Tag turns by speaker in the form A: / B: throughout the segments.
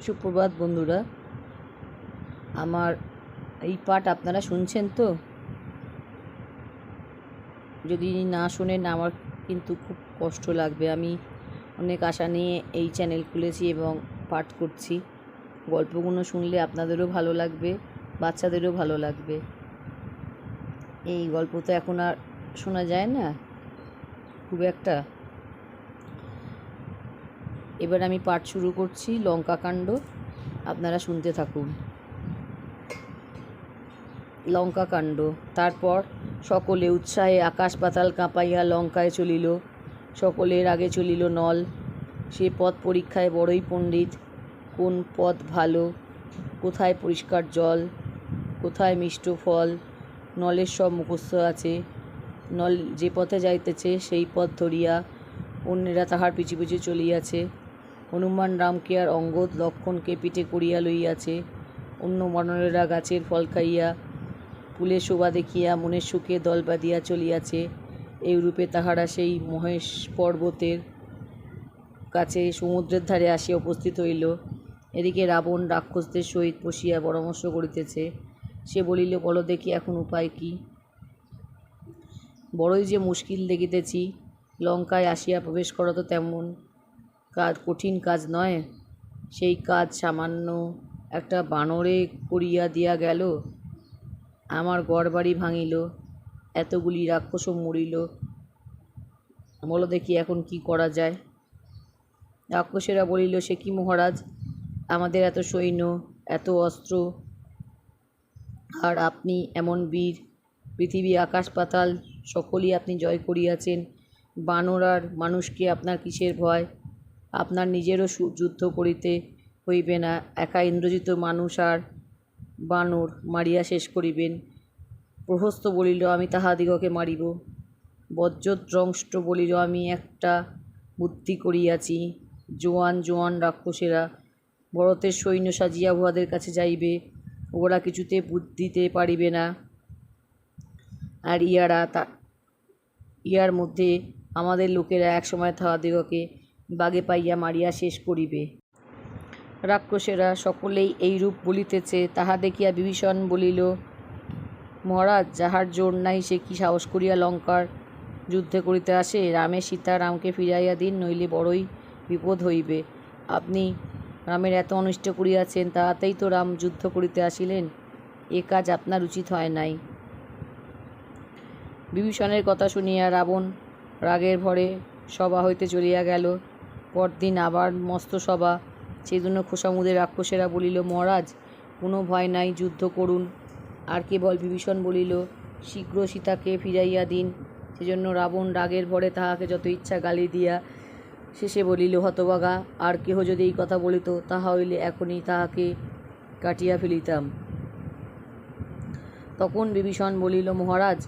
A: সুপ্রভাত বন্ধুরা, আমার এই পাঠ আপনারা শুনছেন তো? যদি না শোনেন আমার কিন্তু খুব কষ্ট লাগবে। আমি অনেক আশা নিয়ে এই চ্যানেল খুলেছি এবং পাঠ করছি। গল্পগুলো শুনলে আপনাদেরও ভালো লাগবে, বাচ্চাদেরও ভালো লাগবে। এই গল্প তো এখন আর শোনা যায় না খুব একটা। এবার আমি পাঠ শুরু করছি, লঙ্কাকাণ্ড। আপনারা শুনতে থাকুন। লঙ্কাকাণ্ড। তারপর সকলে উৎসাহে আকাশ পাতাল কাঁপাইয়া লঙ্কায় চলিল। সকলের আগে চলিল নল। সে পথ পরীক্ষায় বড়ই পণ্ডিত। কোন পথ ভালো, কোথায় পরিষ্কার জল, কোথায় মিষ্ট ফল, নলের সব মুখস্থ আছে। নল যে পথে যাইতেছে সেই পথ ধরিয়া অন্যেরা তাহার পিছু পিছু চলিয়াছে। হনুমান রামকে আর অঙ্গদ লক্ষণকে পিঠে করিয়া লইয়াছে। অন্য বানরেরা গাছের ফল খাইয়া ফুলের শোভা দেখিয়া মনের সুখে দল বাঁধিয়া চলিয়াছে। এইরূপে তাহারা সেই মহেশ পর্বতের কাছে সমুদ্রের ধারে আসিয়া উপস্থিত হইল। এদিকে রাবণ রাক্ষসদের সহিত বসিয়া পরামর্শ করিতেছে। সে বলিল, বলো দেখি এখন উপায় কি? বড়ই যে মুশকিল দেখিতেছি। লঙ্কায় আসিয়া প্রবেশ করা তো তেমন কঠিন কাজ নয়। সেই কাজ সামান্য একটা বানরে করিয়া দিয়া গেল। আমার ঘরবাড়ি ভাঙিল, এতগুলি রাক্ষসও মরিল। বলো দেখি এখন কি করা যায়? রাক্ষসেরা বলিল, সে কি মহারাজ, আমাদের এত সৈন্য, এত অস্ত্র, আর আপনি এমন বীর, পৃথিবী আকাশ পাতাল সকলই আপনি জয় করিয়াছেন। বানর আর মানুষকে আপনার কিসের ভয়? আপনার নিজেরও যুদ্ধ করিতে হইবে না। একা ইন্দ্রজিৎ মানুষ আর বানর মারিয়া শেষ করিবেন। প্রহস্ত বলিল, আমি তাহাদিগকে মারিব। বজ্রদ্রংষ্ট বলিল, আমি একটা বুদ্ধি করিয়াছি। জোয়ান জোয়ান রাক্ষসেরা ভরতের সৈন্য সাজিয়া উহাদের কাছে যাইবে। ওরা কিছুতে বুদ্ধিতে পারিবে না, আর ইহার মধ্যে আমাদের লোকেরা একসময় তাহাদিগকে বাগে পাইয়া মারিয়া শেষ করিবে। রাক্ষসেরা সকলেই এইরূপ বলিতেছে, তাহা দেখিয়া বিভীষণ বলিল, মহারাজ, যাহার জোর নাই সে কি সাহস করিয়া লঙ্কার যুদ্ধে করিতে আসে? রামের সীতা রামকে ফিরাইয়া দিন, নইলে বড়ই বিপদ হইবে। আপনি রামের এত অনিষ্ট করিয়াছেন, তাহাতেই তো রাম যুদ্ধ করিতে আসিলেন। এ কাজ আপনার উচিত হয় নাই। বিভীষণের কথা শুনিয়া রাবণ রাগের ভরে সভা হইতে চলিয়া গেল। পরদিন আবার মস্ত সভা। সেজন্য খোসামুদের রাক্ষসেরা বলিল, মহারাজ, কোনো ভয় নাই, যুদ্ধ করুন। আর কেবল বিভীষণ বলিল, শীঘ্র সীতাকে ফিরাইয়া দিন। সেজন্য রাবণ রাগের ভরে তাহাকে যত ইচ্ছা গালি দিয়া শেষে বলিল, হতভাগা, আর কেহ যদি এই কথা বলিত, তাহা হইলে এখনই তাহাকে কাটিয়া ফেলিতাম। তখন বিভীষণ বলিল, মহারাজ,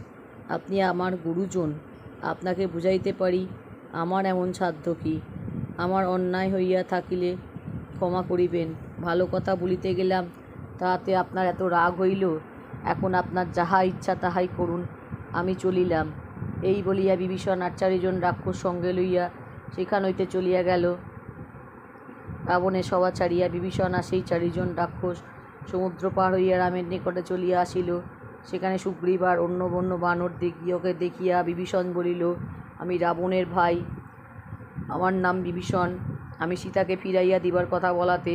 A: আপনি আমার গুরুজন, আপনাকে বুঝাইতে পারি আমার এমন সাধ্য কি। আমার অন্যায় হইয়া থাকিলে ক্ষমা করিবেন। ভালো কথা বলিতে গেলাম, তাহাতে আপনার এত রাগ হইল। এখন আপনার যাহা ইচ্ছা তাহাই করুন, আমি চলিলাম। এই বলিয়া বিভীষণ আর 4 জন রাক্ষস সঙ্গে লইয়া সেখান হইতে চলিয়া গেল। রাবণের সভা ছাড়িয়া বিভীষণ আর সেই 4 জন রাক্ষস সমুদ্র পার হইয়া রামের নিকটে চলিয়া আসিল। সেখানে সুগ্রীব আর অন্য বন্য বানর দিগকে দেখিয়া বিভীষণ বলিল, আমি রাবণের ভাই, আমার নাম বিভীষণ। আমি সীতাকে ফিরাইয়া দিবার কথা বলাতে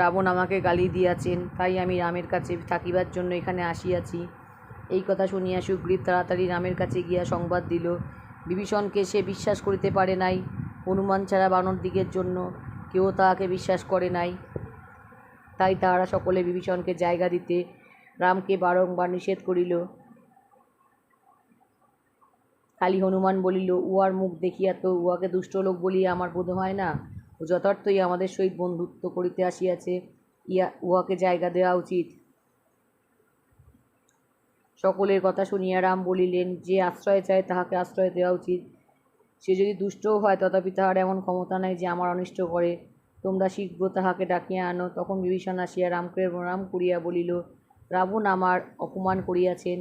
A: রাবণ আমাকে গালি দিয়াছেন, তাই আমি রামের কাছে থাকিবার জন্য এখানে আসিয়াছি। এই কথা শুনিয়া সুগ্রীব তাড়াতাড়ি রামের কাছে গিয়া সংবাদ দিল। বিভীষণকে সে বিশ্বাস করিতে পারে নাই। হনুমান ছাড়া বানর দিগের জন্য কেউ তাহাকে বিশ্বাস করে নাই। তাই তাহারা সকলে বিভীষণকে জায়গা দিতে রামকে বারংবার নিষেধ করিল। খালি হনুমান বলিল, উহার মুখ দেখিয়া তো উহাকে দুষ্ট লোক বলিয়া আমার বোধ হয় না। ও যথার্থই আমাদের সহিত বন্ধুত্ব করিতে আসিয়াছে, উহাকে জায়গা দেওয়া উচিত। সকলের কথা শুনিয়া রাম বলিলেন, যে আশ্রয় চায় তাহাকে আশ্রয় দেওয়া উচিত। সে যদি দুষ্টও হয়, তথাপি তাহার এমন ক্ষমতা নাই যে আমার অনিষ্ট করে। তোমরা শীঘ্র তাহাকে ডাকিয়া আনো। তখন বিভীষণ আসিয়া রামকে প্রণাম করিয়া বলিল, রাবণ আমার অপমান করিয়াছেন,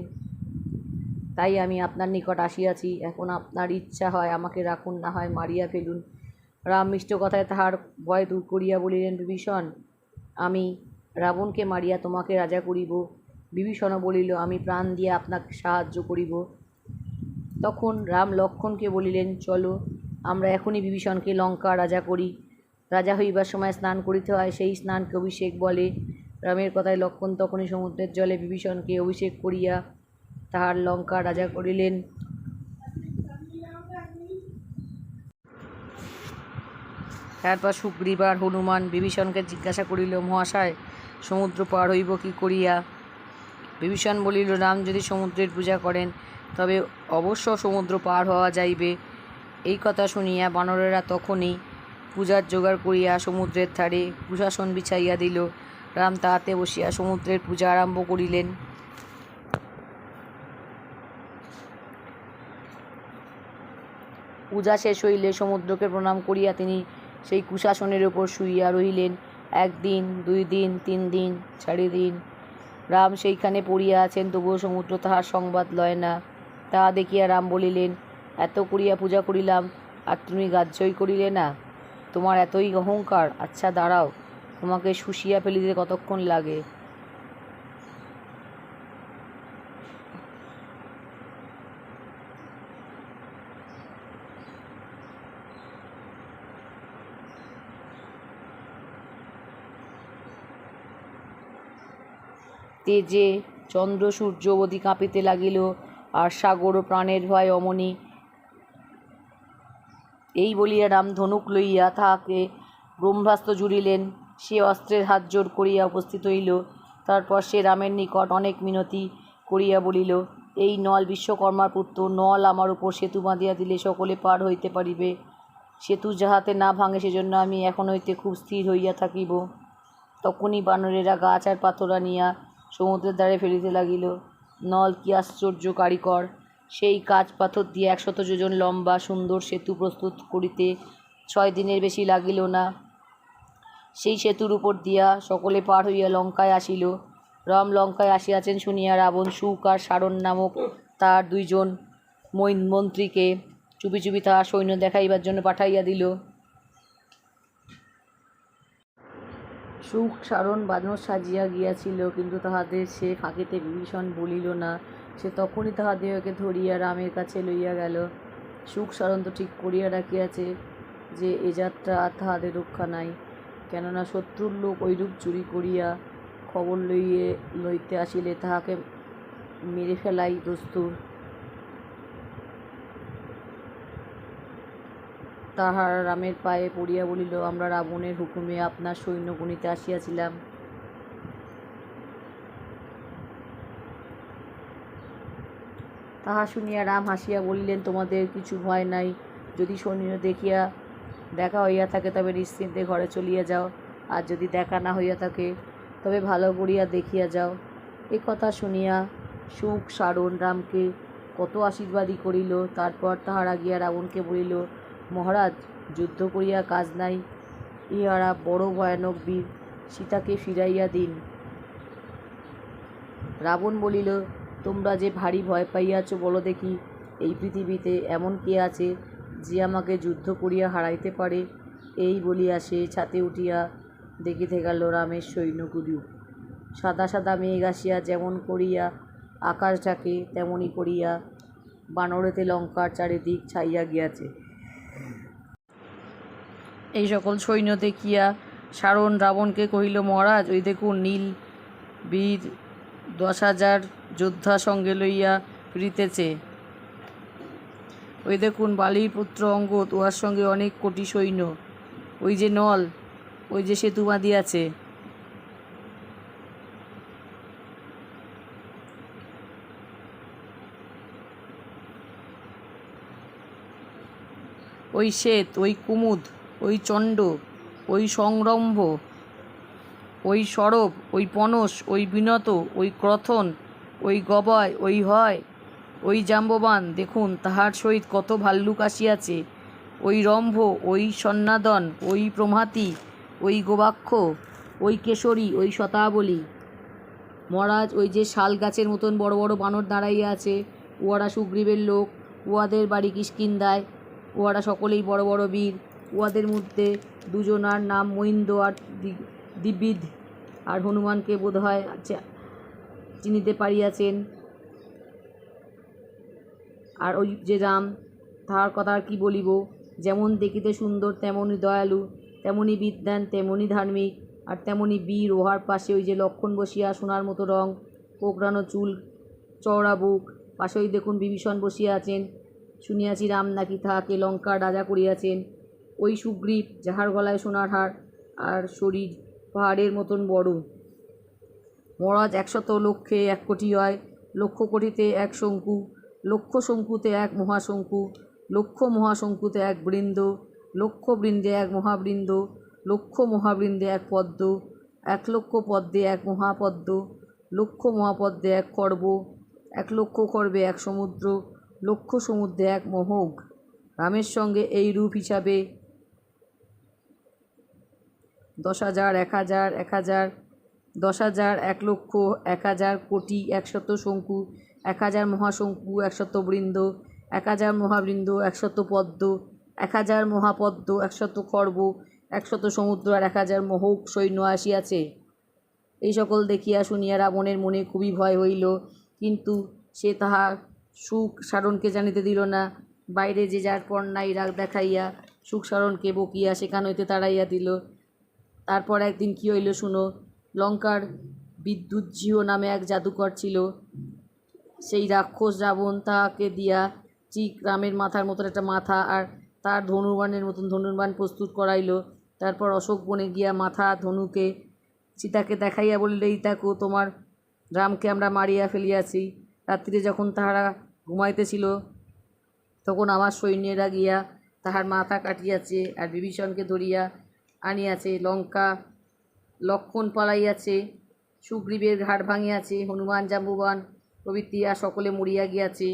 A: তাই আমি আপনার নিকট আসিয়াছি। এখন আপনার ইচ্ছা হয় আমাকে রাখুন, না হয় মারিয়া ফেলুন। রাম মিষ্ট কথায় তাহার ভয় দূর করিয়া বলিলেন, বিভীষণ, আমি রাবণকে মারিয়া তোমাকে রাজা করিব। বিভীষণ বলিল, আমি প্রাণ দিয়া আপনাকে সাহায্য করিব। তখন রাম লক্ষ্মণকে বলিলেন, চলো আমরা এখনই বিভীষণকে লঙ্কা রাজা করি। রাজা হইবার সময় স্নান করিতে হয়, সেই স্নানকে অভিষেক বলে। রামের কথায় লক্ষ্মণ তখনই সমুদ্রের জলে বিভীষণকে অভিষেক করিয়া তাহার লঙ্কা রাজা করিলেন। তারপর সুগ্রীব আর হনুমান বিভীষণকে জিজ্ঞাসা করিল, মহাশয়, সমুদ্র পার হইব কি করিয়া? বিভীষণ বলিল, রাম যদি সমুদ্রের পূজা করেন তবে অবশ্য সমুদ্র পার হওয়া যাইবে। এই কথা শুনিয়া বানরেরা তখনই পূজার জোগাড় করিয়া সমুদ্রের ধারে কুশাসন বিছাইয়া দিল। রাম তাহাতে বসিয়া সমুদ্রের পূজা আরম্ভ করিলেন। পূজা শেষ হইলে সমুদ্রকে প্রণাম করিয়া তিনি সেই কুশাসনের উপর শুইয়া রহিলেন। 1 দিন, 2 দিন, 3 দিন, 4 দিন রাম সেইখানে পড়িয়া আছেন, তবুও সমুদ্র তাহার সংবাদ লয় না। তাহা দেখিয়া রাম বলিলেন, এত করিয়া পূজা করিলাম আর তুমি গ্রাহ্যই করিলে না? তোমার এতই অহংকার? আচ্ছা দাঁড়াও, তোমাকে শুষিয়া ফেলিতে কতক্ষণ লাগে। তেজে চন্দ্র সূর্য অবধি কাঁপিতে লাগিল, আর সাগর ও প্রাণের ভয় অমনি। এই বলিয়া রাম ধনুক লইয়া তাহাকে ব্রহ্মাস্ত্র জুড়িলেন। সে অস্ত্রের হাত জোড় করিয়া উপস্থিত হইল। তারপর সে রামের নিকট অনেক মিনতি করিয়া বলিল, এই নল বিশ্বকর্মার পুত্র, নল আমার উপর সেতু বাঁধিয়া দিলে সকলে পার হইতে পারিবে। সেতু যাহাতে না ভাঙে সেজন্য আমি এখন হইতে খুব স্থির হইয়া থাকিব। তখনই বানরেরা গাছ আর পাথর আনিয়া সমুদ্রের ধারে ফেলিতে লাগিল। নল কি আশ্চর্য কারিকর! সেই কাঠ পাথর দিয়ে 100 যোজন লম্বা সুন্দর সেতু প্রস্তুত করিতে 6 দিনের বেশি লাগিল না। সেই সেতুর উপর দিয়া সকলে পার হইয়া লঙ্কায় আসিল। রাম লঙ্কায় আসিয়াছেন শুনিয়া রাবণ শুক আর সারণ নামক তার 2 জন মন্ত্রীকে চুপি চুপি তাহার সৈন্য দেখাইবার জন্য পাঠাইয়া দিল। শুক সারণ বানর সাজিয়া গিয়াছিল, কিন্তু তাহাদের সে ফাঁকিতে বিভীষণ বলিল না। সে তখনই তাহাদিগকে ধরিয়া রামের কাছে লইয়া গেল। শুক সারণ তো ঠিক করিয়া রাখিয়াছে যে এ যাত্রা আর তাহাদের রক্ষা নাই, কেননা শত্রুর লোক ঐরূপ চুরি করিয়া খবর লইতে আসিলে তাহাকে মেরে ফেলাই দস্তুর। তাহারা রামের পায়ে পড়িয়া বলিল, আমরা রাবণের হুকুমে আপনার সৈন্য গণিতে আসিয়াছিলাম। তাহা শুনিয়া রাম হাসিয়া বলিলেন, তোমাদের কিছু ভয় নাই। যদি সৈন্য দেখা হইয়া থাকে তবে নিশ্চিন্তে ঘরে চলিয়া যাও, আর যদি দেখা না হইয়া থাকে তবে ভালো করিয়া দেখিয়া যাও। এ কথা শুনিয়া শুক সারণ রামকে কত আশীর্বাদই করিল। তারপর তাহারা গিয়া রাবণকে বলিল, মহারাজ, যুদ্ধ করিয়া কাজ নাই, ইহারা বড় ভয়ানক বীর, সীতাকে ফিরাইয়া দিন। রাবণ বলিল, তোমরা যে ভারী ভয় পাইয়াছ, বলো দেখি, এই পৃথিবীতে এমন কে আছে যে আমাকে যুদ্ধ করিয়া হারাইতে পারে? এই বলিয়া সে ছাতে উঠিয়া দেখিতে গেল রামের সৈন্যগুলি। সাদা সাদা মেঘ আসিয়া যেমন করিয়া আকাশ ঢাকে, তেমনি করিয়া বানরেতে লঙ্কার চারিদিক ছাইয়া গিয়াছে। এই সকল সৈন্য দেখিয়া সারণ রাবণকে কহিল, মহারাজ, ওই দেখুন নীল বীর 10,000 যোদ্ধা সঙ্গে লইয়া ফিরিতেছে। ওই দেখুন বালির পুত্র অঙ্গদ, উহার সঙ্গে অনেক কোটি সৈন্য। ওই যে নল, ওই যে সেতু বাঁধিয়াছে। ওই শ্বেত, ওই কুমুদ, ওই চণ্ড, ওই সংরম্ভ, ওই সরব, ওই পনস, ওই বিনত, ওই ক্রথন, ওই গবয়, ওই হয়, ওই জাম্ববান, দেখুন তাহার সহিত কত ভাল্লুক আসিয়াছে। ওই রম্ভ, ওই সন্নাদন, ওই প্রমাতি, ওই গোবাক্ষ, ওই কেশরী, ওই শতাবলী। মহারাজ, ওই যে শাল গাছের মতন বড় বড় বানর দাঁড়াইয়া আছে, উহারা সুগ্রীবের লোক। উহাদের বাড়ি কিষ্কিন্ধায়। উহারা সকলেই বড় বড় বীর। উহাদের মধ্যে 2 জনার নাম মহিন্দ আর দিব্যিদ। আর হনুমানকে বোধ হয় চিনিতে পারিয়াছেন। আর ওই যে রাম, তাহার কথা আর কি বলিব, যেমন দেখিতে সুন্দর তেমনই দয়ালু, তেমনই বিদ্বান, তেমনই ধার্মিক, আর তেমনই বীর। ওহার পাশে ওই যে লক্ষণ বসিয়া, সোনার মতো রং, কোকড়ানো চুল, চওড়া বুক। পাশে ওই দেখুন বিভীষণ বসিয়া আছেন। শুনিয়াছি রাম নাকি তাহাকে লঙ্কার রাজা করিয়াছেন। ওই সুগ্রীব, যাহার গলায় সোনার হার আর শরীর পাহাড়ের মতন বড়। মহারাজ 100 লক্ষে 1 কোটি হয়, লক্ষ কোটিতে 1 শঙ্কু, লক্ষ শঙ্কুতে 1 মহাশঙ্কু, লক্ষ মহাশঙ্কুতে 1 বৃন্দ, লক্ষ বৃন্দে 1 মহাবৃন্দ, লক্ষ মহাবৃন্দে 1 পদ্ম, 1 লক্ষ পদ্মে 1 মহাপদ্ম, লক্ষ মহাপদ্মে 1 খর্ব, 1 লক্ষ খর্বে 1 সমুদ্র, লক্ষ সমুদ্রে 1 মহোঘ। রামের সঙ্গে এই রূপ হিসাবে 10,000, 1,000, 1,000, 10,000, 1 লক্ষ, 1,000 কোটি, 100 শঙ্কু, 1,000 মহাশঙ্কু, 100 বৃন্দ, 1,000 মহাবৃন্দ, 100 পদ্ম, 1,000 মহাপদ্ম, 100 খর্ব, 100 সমুদ্র, আর 1,000 মহোঘ সৈন্য আসিয়াছে। এই সকল দেখিয়া শুনিয়া রাবণের মনে খুবই ভয় হইল, কিন্তু সে তাহার সুখ সারণকে জানিতে দিল না। বাইরে যে যার পণ্যাই রাগ দেখাইয়া সুখ সারণকে বকিয়া সেখান হইতে তাড়াইয়া দিল। তারপর একদিন কি হইল শুনো। লঙ্কার বিদ্যুজ্জিহ নামে এক জাদুকর ছিল। সেই রাক্ষস রাবণ তাহাকে দিয়া ঠিক রামের মাথার মতন একটা মাথা আর তার ধনুর্বাণের মতন ধনুর্বাণ প্রস্তুত করাইল। তারপর অশোক বনে গিয়া মাথা ধনুকে সীতাকে দেখাইয়া বলিল, এই দেখো, তোমার রামকে আমরা মারিয়া ফেলিয়াছি। রাত্রিরে যখন তাহারা ঘুমাইতেছিল তখন আমার সৈন্যেরা গিয়া তাহার মাথা কাটিয়াছে আর বিভীষণকে ধরিয়া আনিয়াছে। লঙ্কা লক্ষণ পালাইয়াছে, সুগ্রীবের ঘাট ভাঙিয়াছে, হনুমান জাম্বুবান প্রভৃতি আর সকলে মরিয়া গিয়াছে।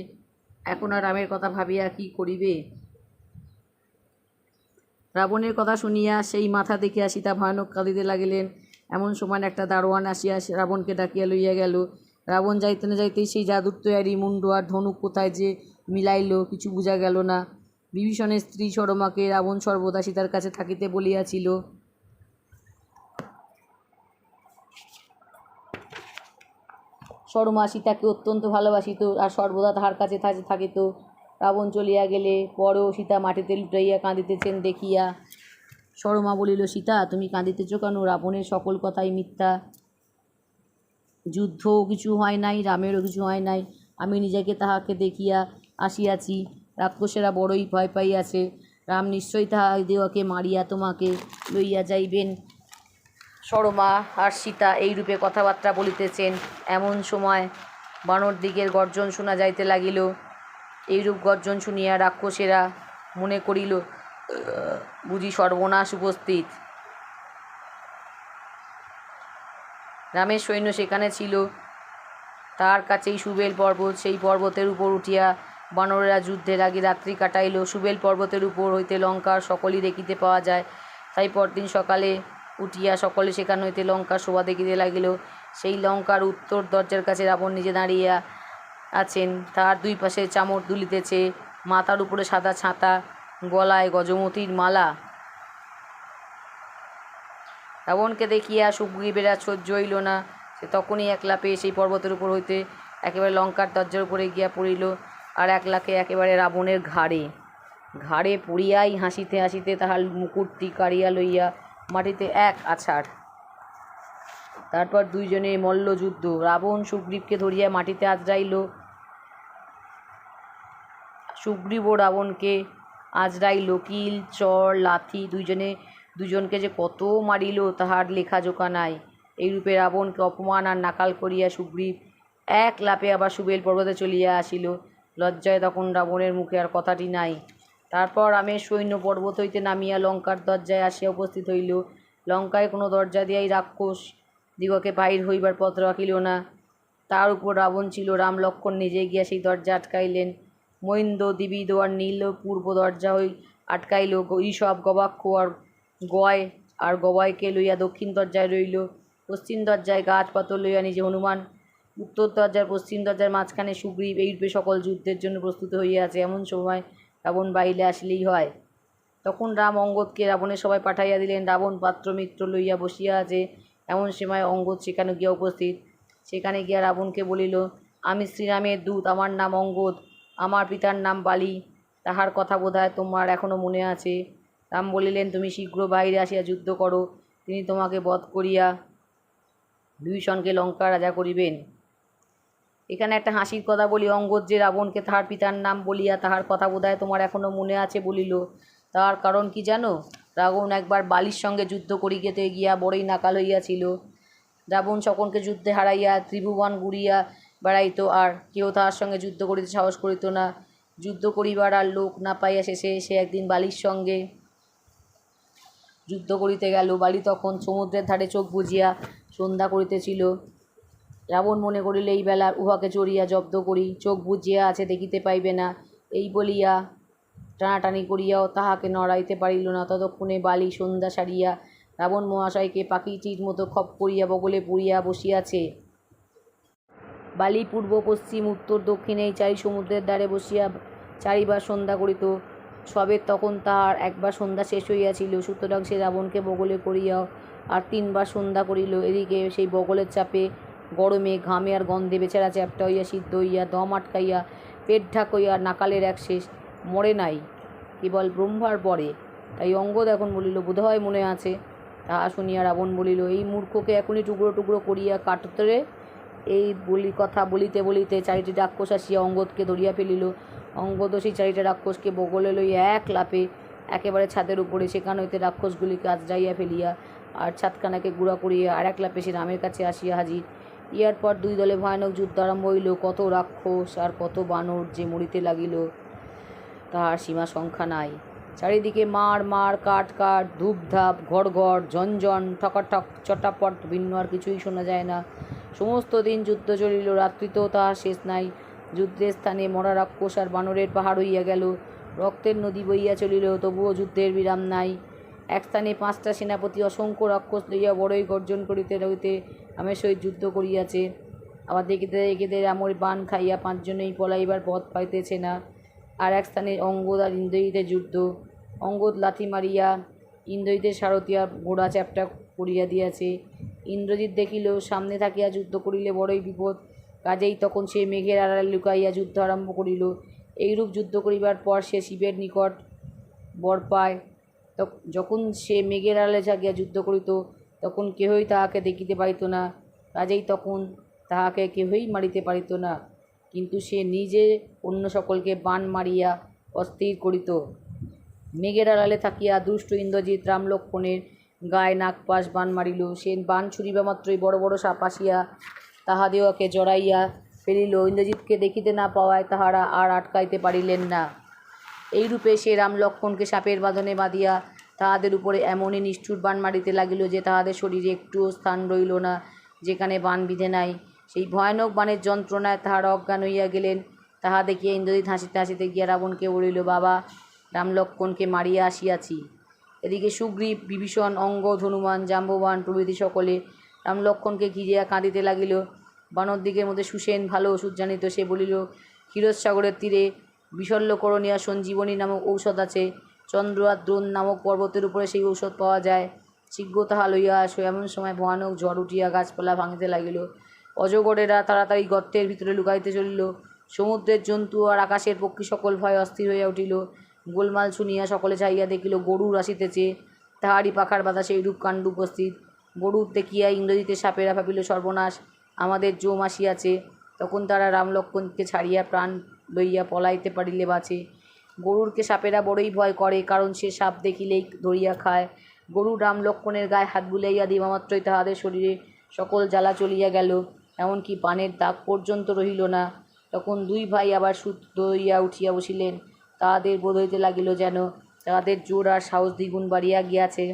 A: এখন আর রামের কথা ভাবিয়া কি করিবে? রাবণের কথা শুনিয়া সেই মাথা দেখিয়া সীতা ভয়ানক কাঁদিতে লাগিলেন। এমন সময় একটা দারোয়ান আসিয়া রাবণকে ডাকিয়া লইয়া গেল। রাবণ যাইতে না যাইতেই সেই জাদুর তৈয়ারি মুন্ড আর ধনুক কোথায় যে মিলাইল কিছু বোঝা গেল না। বিভীষণের স্ত্রী সরমাকে রাবণ সর্বদা সীতার কাছে থাকিতে বলিয়াছিল। সরমা সীতাকে অত্যন্ত ভালোবাসিত আর সর্বদা তাহার কাছে থাকিত। রাবণ চলিয়া গেলে পরও সীতা মাটিতে লুটাইয়া কাঁদিতেছেন দেখিয়া সরমা বলিল, সীতা, তুমি কাঁদিতেছ কেন? রাবণের সকল কথাই মিথ্যা। যুদ্ধও কিছু হয় নাই, রামেরও কিছু হয় নাই। আমি নিজেকে তাহাকে দেখিয়া আসিয়াছি। রাক্ষসেরা বড়ই ভয় পাইয়াছে। রাম নিশ্চয়ই তাহাদিগকে মারিয়া তোমাকে লইয়া যাইবেন। সরমা আর সীতা এইরূপে কথাবার্তা বলিতেছেন। এমন সময় বানরদিগের গর্জন শোনা যাইতে লাগিল। এইরূপ গর্জন শুনিয়া রাক্ষসেরা মনে করিল বুঝি সর্বনাশ উপস্থিত। রামের সৈন্য সেখানে ছিল, তার কাছেই সুবেল পর্বত। সেই পর্বতের উপর উঠিয়া বানরেরা যুদ্ধের আগে রাত্রি কাটাইল। সুবেল পর্বতের উপর হইতে লঙ্কার সকলই দেখিতে পাওয়া যায়। তাই পরদিন সকালে উঠিয়া সকলে সেখান হইতে লঙ্কার শোভা দেখিতে লাগিল। সেই লঙ্কার উত্তর দরজার কাছে রাবণ নিজে দাঁড়িয়ে আছেন। তার দুই পাশে চামর দুলিতেছে, মাথার উপরে সাদা ছাতা, গলায় গজমতির মালা। রাবণকে দেখিয়া সুগ্রীবের আর সহ্য হইল না। সে তখনই একলা পেয়ে সেই পর্বতের উপর হইতে একেবারে লঙ্কার দরজার উপরে গিয়া পড়িল আর একলাকে একেবারে রাবণের ঘাড়ে পড়িয়াই হাসিতে হাসিতে তাহার মুকুটটি কাড়িয়া লইয়া মাটিতে এক আছাড়। তারপর দুইজনে মল্লযুদ্ধ। রাবণ সুগ্রীবকে ধরিয়া মাটিতে আঁচড়াইল, সুগ্রীবও রাবণকে আঁচড়াইল। কিল, চর, লাথি দুজনকে যে কত মারিল তাহার লেখাজোখা নাই। এইরূপে রাবণকে অপমান আর নাকাল করিয়া সুগ্রীব এক লাফে আবার সুবেল পর্বতে চলিয়া আসিল। লজ্জায় তখন রাবণের মুখে আর কথাটি নাই। তারপর রামের সৈন্য পর্বত হইতে নামিয়া লঙ্কার দরজায় আসিয়া উপস্থিত হইল। লঙ্কায় কোনো দরজা দিয়াই রাক্ষস দিগকে বাহির হইবার পথ রাখিল না। তার উপর রাবণ ছিল। রাম লক্ষ্মণ নিজে গিয়া সেই দরজা আটকাইলেন। মহিন্দ্র, দিবিদ আর নীল পূর্ব দরজা আটকাইল। ঈশব, গবাক্ষ আর গবাইকে লইয়া দক্ষিণ দরজায় রইল। পশ্চিম দরজায় গাছপাথর লইয়া নিজে হনুমান, উত্তর দরজার পশ্চিম দরজার মাঝখানে সুগ্রীব। এইরূপে সকল যুদ্ধের জন্য প্রস্তুত হইয়াছে। এমন সময় রাবণ বাহিরে আসিলেই হয়। তখন রাম অঙ্গদকে রাবণের সভায় পাঠাইয়া দিলেন। রাবণ পাত্র মিত্র লইয়া বসিয়া আছে। এমন সময় অঙ্গদ সেখানে গিয়া উপস্থিত। সেখানে গিয়া রাবণকে বলিল, আমি শ্রীরামের দূত, আমার নাম অঙ্গদ, আমার পিতার নাম বালি, তাহার কথা বোধহয় তোমার এখনও মনে আছে। রাম বলিলেন, তুমি শীঘ্র বাইরে আসিয়া যুদ্ধ করো, তিনি তোমাকে বধ করিয়া বিভীষণকে লঙ্কা রাজা করিবেন। এখানে একটা হাসির কথা বলি, অঙ্গদ যে রাবণকে তাহার পিতার নাম বলিয়া তাহার কথা বোধহয় তোমার এখনও মনে আছে বলিল, তাহার কারণ কি জানো? রাবণ একবার বালির সঙ্গে যুদ্ধ করিতে গিয়া বড়ই নাকাল হইয়াছিল। রাবণ সকলকে যুদ্ধে হারাইয়া ত্রিভুবন ঘুরিয়া বেড়াইত, আর কেউ তাহার সঙ্গে যুদ্ধ করিতে সাহস করিত না। যুদ্ধ করিবার আর লোক না পাইয়া শেষে সে একদিন বালির সঙ্গে যুদ্ধ করিতে গেল। বালি তখন সমুদ্রের ধারে চোখ বুজিয়া সন্ধ্যা করিতেছিল। রাবণ মনে করিল, এই বেলা উহাকে চড়িয়া জব্দ করি, চোখ বুজিয়া আছে, দেখিতে পাইবে না। এই বলিয়া টানাটানি করিয়াও তাহাকে নড়াইতে পারিল না। ততক্ষণে বালি সন্ধ্যা সারিয়া রাবণ মহাশয়কে পাখিটির মতো খপ করিয়া বগলে পুরিয়া বসিয়াছে। বালি পূর্ব পশ্চিম উত্তর দক্ষিণ এই চারি সমুদ্রের দ্বারে বসিয়া চারিবার সন্ধ্যা করিত। সবে তখন তাহার একবার সন্ধ্যা শেষ হইয়াছিল, সুতরাং সে রাবণকে বগলে করিয়াও আর 3 বার সন্ধ্যা করিল। এদিকে সেই বগলের চাপে গরমে ঘামে আর গন্ধে বেচারা চ্যাপ্টা হইয়া সিদ্ধ হইয়া দম আটকাইয়া পেট ঢাক হইয়া নাকালের এক শেষ মরে নাই, কেবল ব্রহ্মার পরে। তাই অঙ্গদ এখন বলিল, বোধহয় মনে আছে। তাহা শুনিয়া রাবণ বলিল, এই মূর্খকে এখনই টুকরো টুকরো করিয়া কাটতরে। এই কথা বলিতে বলিতে 4টি রাক্ষস আসিয়া অঙ্গদকে ধরিয়া ফেলিল। অঙ্গদও সেই 4টা রাক্ষসকে বগলে লইয়া এক লাফে একেবারে ছাদের উপরে সেখান হইতে রাক্ষসগুলিকে আঁচড়াইয়া ফেলিয়া আর ছাদখানাকে গুঁড়া করিয়া আর এক লাফে সে রামের কাছে আসিয়া হাজির। ইহার পর 2 দলে ভয়ানক যুদ্ধ আরম্ভ হইল। কত রাক্ষস আর কত বানর যে মরিতে লাগিল, তাহার সীমা সংখ্যা নাই। চারিদিকে মার মার, কাট কাট, ধূপধাপ, ঘড় ঘড়, ঝনঝন, ঠকাঠক, চটাপট, ভিন্ন আর কিছুই শোনা যায় না। সমস্ত দিন যুদ্ধ চলিল, রাত্রিতেও তাহার শেষ নাই। যুদ্ধের স্থানে মরা রাক্ষস আর বানরের পাহাড় হইয়া গেল, রক্তের নদী বইয়া চলিল, তবুও যুদ্ধের বিরাম নাই। এক স্থানে 5টা সেনাপতি অসংখ্য রাক্ষস লইয়া বড়ই গর্জন করিতে রইতে রামের সহিত যুদ্ধ করিয়াছে। আবার দেখিতে দেখিতে রামের বাণ খাইয়া 5 জনেই পলাইবার পথ পাইতেছে না। আর এক স্থানে অঙ্গদ আর ইন্দ্রজিতের যুদ্ধ। অঙ্গদ লাথি মারিয়া ইন্দ্রজিতের সারথি আর ঘোড়া চ্যাপ্টা করিয়া দিয়াছে। ইন্দ্রজিৎ দেখিল সামনে থাকিয়া যুদ্ধ করিলে বড়ই বিপদ, কাজেই তখন সে মেঘের আড়ালে লুকাইয়া যুদ্ধ আরম্ভ করিল। এইরূপ যুদ্ধ করিবার পর সে শিবের নিকট বর পায়। যখন সে মেঘের আড়ালে থাকিয়া যুদ্ধ করিত তখন কেহই তাহাকে দেখিতে পারিত না, কাজেই তখন তাহাকে কেহই মারিতে পারিত না, কিন্তু সে নিজে অন্য সকলকে বাণ মারিয়া অস্থির করিত। মেঘের আড়ালে থাকিয়া দুষ্ট ইন্দ্রজিৎ রাম লক্ষ্মণের গায়ে নাগপাশ বাণ মারিল। সে বাণ ছুড়িবা মাত্রই বড় বড় সাপ আসিয়া তাহাদিওকে জড়াইয়া ফেলিল। ইন্দ্রজিৎকে দেখিতে না পাওয়ায় তাহারা আর আটকাইতে পারিলেন না। এইরূপে সে রাম লক্ষ্মণকে সাপের বাঁধনে বাঁধিয়া তাহাদের উপরে এমনই নিষ্ঠুর বাণ মারিতে লাগিল যে তাহাদের শরীরে একটুও স্থান রইল না যেখানে বাণ বিঁধে নাই। সেই ভয়ানক বাণের যন্ত্রণায় তাহারা অজ্ঞান হইয়া গেলেন। তাহা দেখিয়া ইন্দ্রজিৎ হাসিতে হাসিতে গিয়া রাবণকে বলিল, বাবা, রাম লক্ষ্মণকে মারিয়া আসিয়াছি। এদিকে সুগ্রীব, বিভীষণ, অঙ্গদ, হনুমান, জাম্ববান প্রভৃতি সকলে রাম লক্ষ্মণকে ঘিরিয়া কাঁদিতে লাগিল। বানরদিগের মধ্যে সুসেন ভালো ওষুধ জানিত। সে বলিল, ক্ষীরসাগরের তীরে বিশল্যকরণীয়া সঞ্জীবনী নামক ঔষধ আছে। চন্দ্র আর দ্রোণ নামক পর্বতের উপরে সেই ঔষধ পাওয়া যায়, শীঘ্র তাহা লইয়া আসো। এমন সময় ভয়ানক ঝড় উঠিয়া গাছপালা ভাঙিতে লাগিল। অজগরেরা তাড়াতাড়ি গর্তের ভিতরে লুকাইতে চলিল। সমুদ্রের জন্তু আর আকাশের পক্ষী সকল ভয়ে অস্থির হইয়া উঠিল। গোলমাল শুনিয়া সকলে চাহিয়া দেখিল গরুর আসিতেছে, তাহারই পাখার বাতাসে এইরূপ কাণ্ড উপস্থিত। গরুর দেখিয়া ইন্দ্রজিতের সাপেরা ভাবিল, সর্বনাশ, আমাদের জম আসিয়াছে। তখন তারা রাম লক্ষ্মণকে ছাড়িয়া প্রাণ লইয়া পলাইতে পারিলে বাঁচে। গরুরকে সাপেরা বড়ই ভয় করে, কারণ সে সাপ দেখিলেই ধরিয়া খায়। গরু রাম লক্ষ্মণের গায়ে হাত বুলাইয়া দিবামাত্রই তাহাদের শরীরে সকল জ্বালা চলিয়া গেল, এমনকি পানের দাগ পর্যন্ত রহিল না। তখন 2 ভাই আবার শুদ্ধ হইয়া উঠিয়া বসিলেন। তাহাদের বোধ হইতে লাগিল যেন তাহাদের জোর আর সাহস দ্বিগুণ বাড়িয়া গিয়াছে।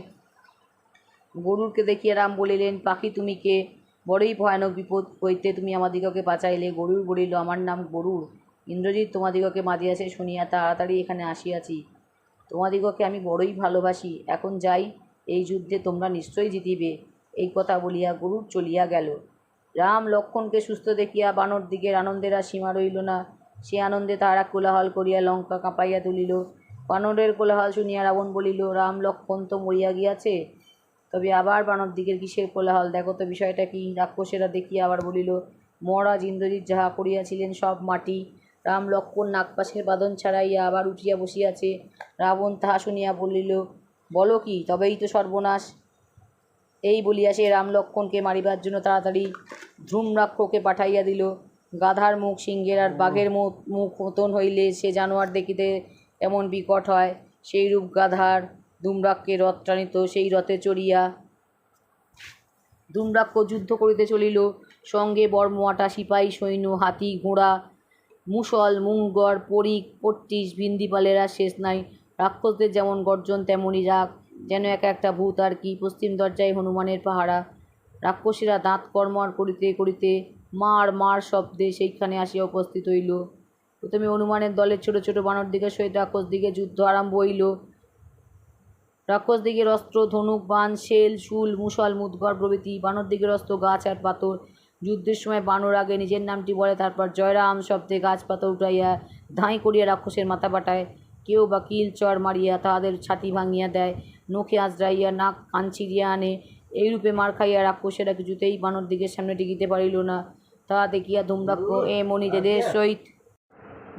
A: গরুরকে দেখিয়া রাম বলিলেন, পাখি, তুমি কে? বড়ই ভয়ানক বিপদ হইতে তুমি আমাদিগকে বাঁচাইলে। গরুর বলিল, আমার নাম গরুর। ইন্দ্রজিৎ তোমাদিগকে মারিয়াছে শুনিয়া তাড়াতাড়ি এখানে আসিয়াছি। তোমাদিগকে আমি বড়ই ভালোবাসি। এখন যাই, এই যুদ্ধে তোমরা নিশ্চয়ই জিতিবে। এই কথা বলিয়া গরুর চলিয়া গেল। রাম লক্ষ্মণকে সুস্থ দেখিয়া বানরদিগের আনন্দের আর সীমা রইল না। সে আনন্দে তাহারা কোলাহল করিয়া লঙ্কা কাঁপাইয়া তুলিল। বানরের কোলাহল শুনিয়া রাবণ বলিল, রাম লক্ষ্মণ তো মরিয়া গিয়াছে, তবে আবার বানর দিকের কিসের কোলাহল, দেখো তো বিষয়টা কি। রাক্ষসেরা দেখিয়া আবার বলিল, মহারাজ ইন্দ্রজিৎ যাহা করিয়াছিলেন সব মাটি। রাম লক্ষ্মণ নাগপাশের বাঁধন ছাড়াইয়া আবার উঠিয়া বসিয়াছে। রাবণ তাহা শুনিয়া বলিল, বলো কি, তবেই তো সর্বনাশ। এই বলিয়া সে রাম লক্ষ্মণকে মারিবার জন্য তাড়াতাড়ি ধূম্রাক্ষকে পাঠাইয়া দিল। গাধার মুখ সিংহের আর বাঘের মুখ মতন হইলে সে জানোয়ার দেখিতে এমন বিকট হয়, সেইরূপ গাধার ধূম্রাক্ষকে রথ টানিত। সেই রথে চড়িয়া ধূম্রাক্ষ যুদ্ধ করিতে চলিল। সঙ্গে বর্মোয়াটা সিপাহী সৈন্য, হাতি ঘোড়া, মুসল মুঙ্গর পরিক পট্টিস ভিন্দিপালেরা শেষ নাই। রাক্ষসদের যেমন গর্জন তেমনই রাগ, যেন এক একটা ভূত আর কি। পশ্চিম দরজায় হনুমানের পাহারা। রাক্ষসীরা দাঁত কর্মর করিতে করিতে মার মার শব্দে সেইখানে আসিয়া উপস্থিত হইল। প্রথমে হনুমানের দলের ছোট ছোট বানর দিকের সহিত রাক্ষস দিকে যুদ্ধ আরম্ভ হইল। রাক্ষস দিকের অস্ত্র ধনুক বাণ শেল শুল মুসল মুদগর প্রভৃতি, বানর দিকের অস্ত্র গাছ আর পাথর। যুদ্ধের সময় বানর আগে নিজের নামটি বলে, তারপর জয়রাম শব্দে গাছ পাথর উঠাইয়া ধাঁই করিয়া রাক্ষসের মাথা পাঠায়। কেউ বা কিল চর মারিয়া তাহাদের ছাতি ভাঙিয়া দেয়, নখে আঁচড়াইয়া নাক কান ছিঁড়িয়া আনে। এইরূপে মার খাইয়া রাক্ষসেরা কিছুতেই বানর দিকের সামনে টিকিতে পারিল না। তাহা দেখিয়া ধূম্রাক্ষ মণিদের সহিত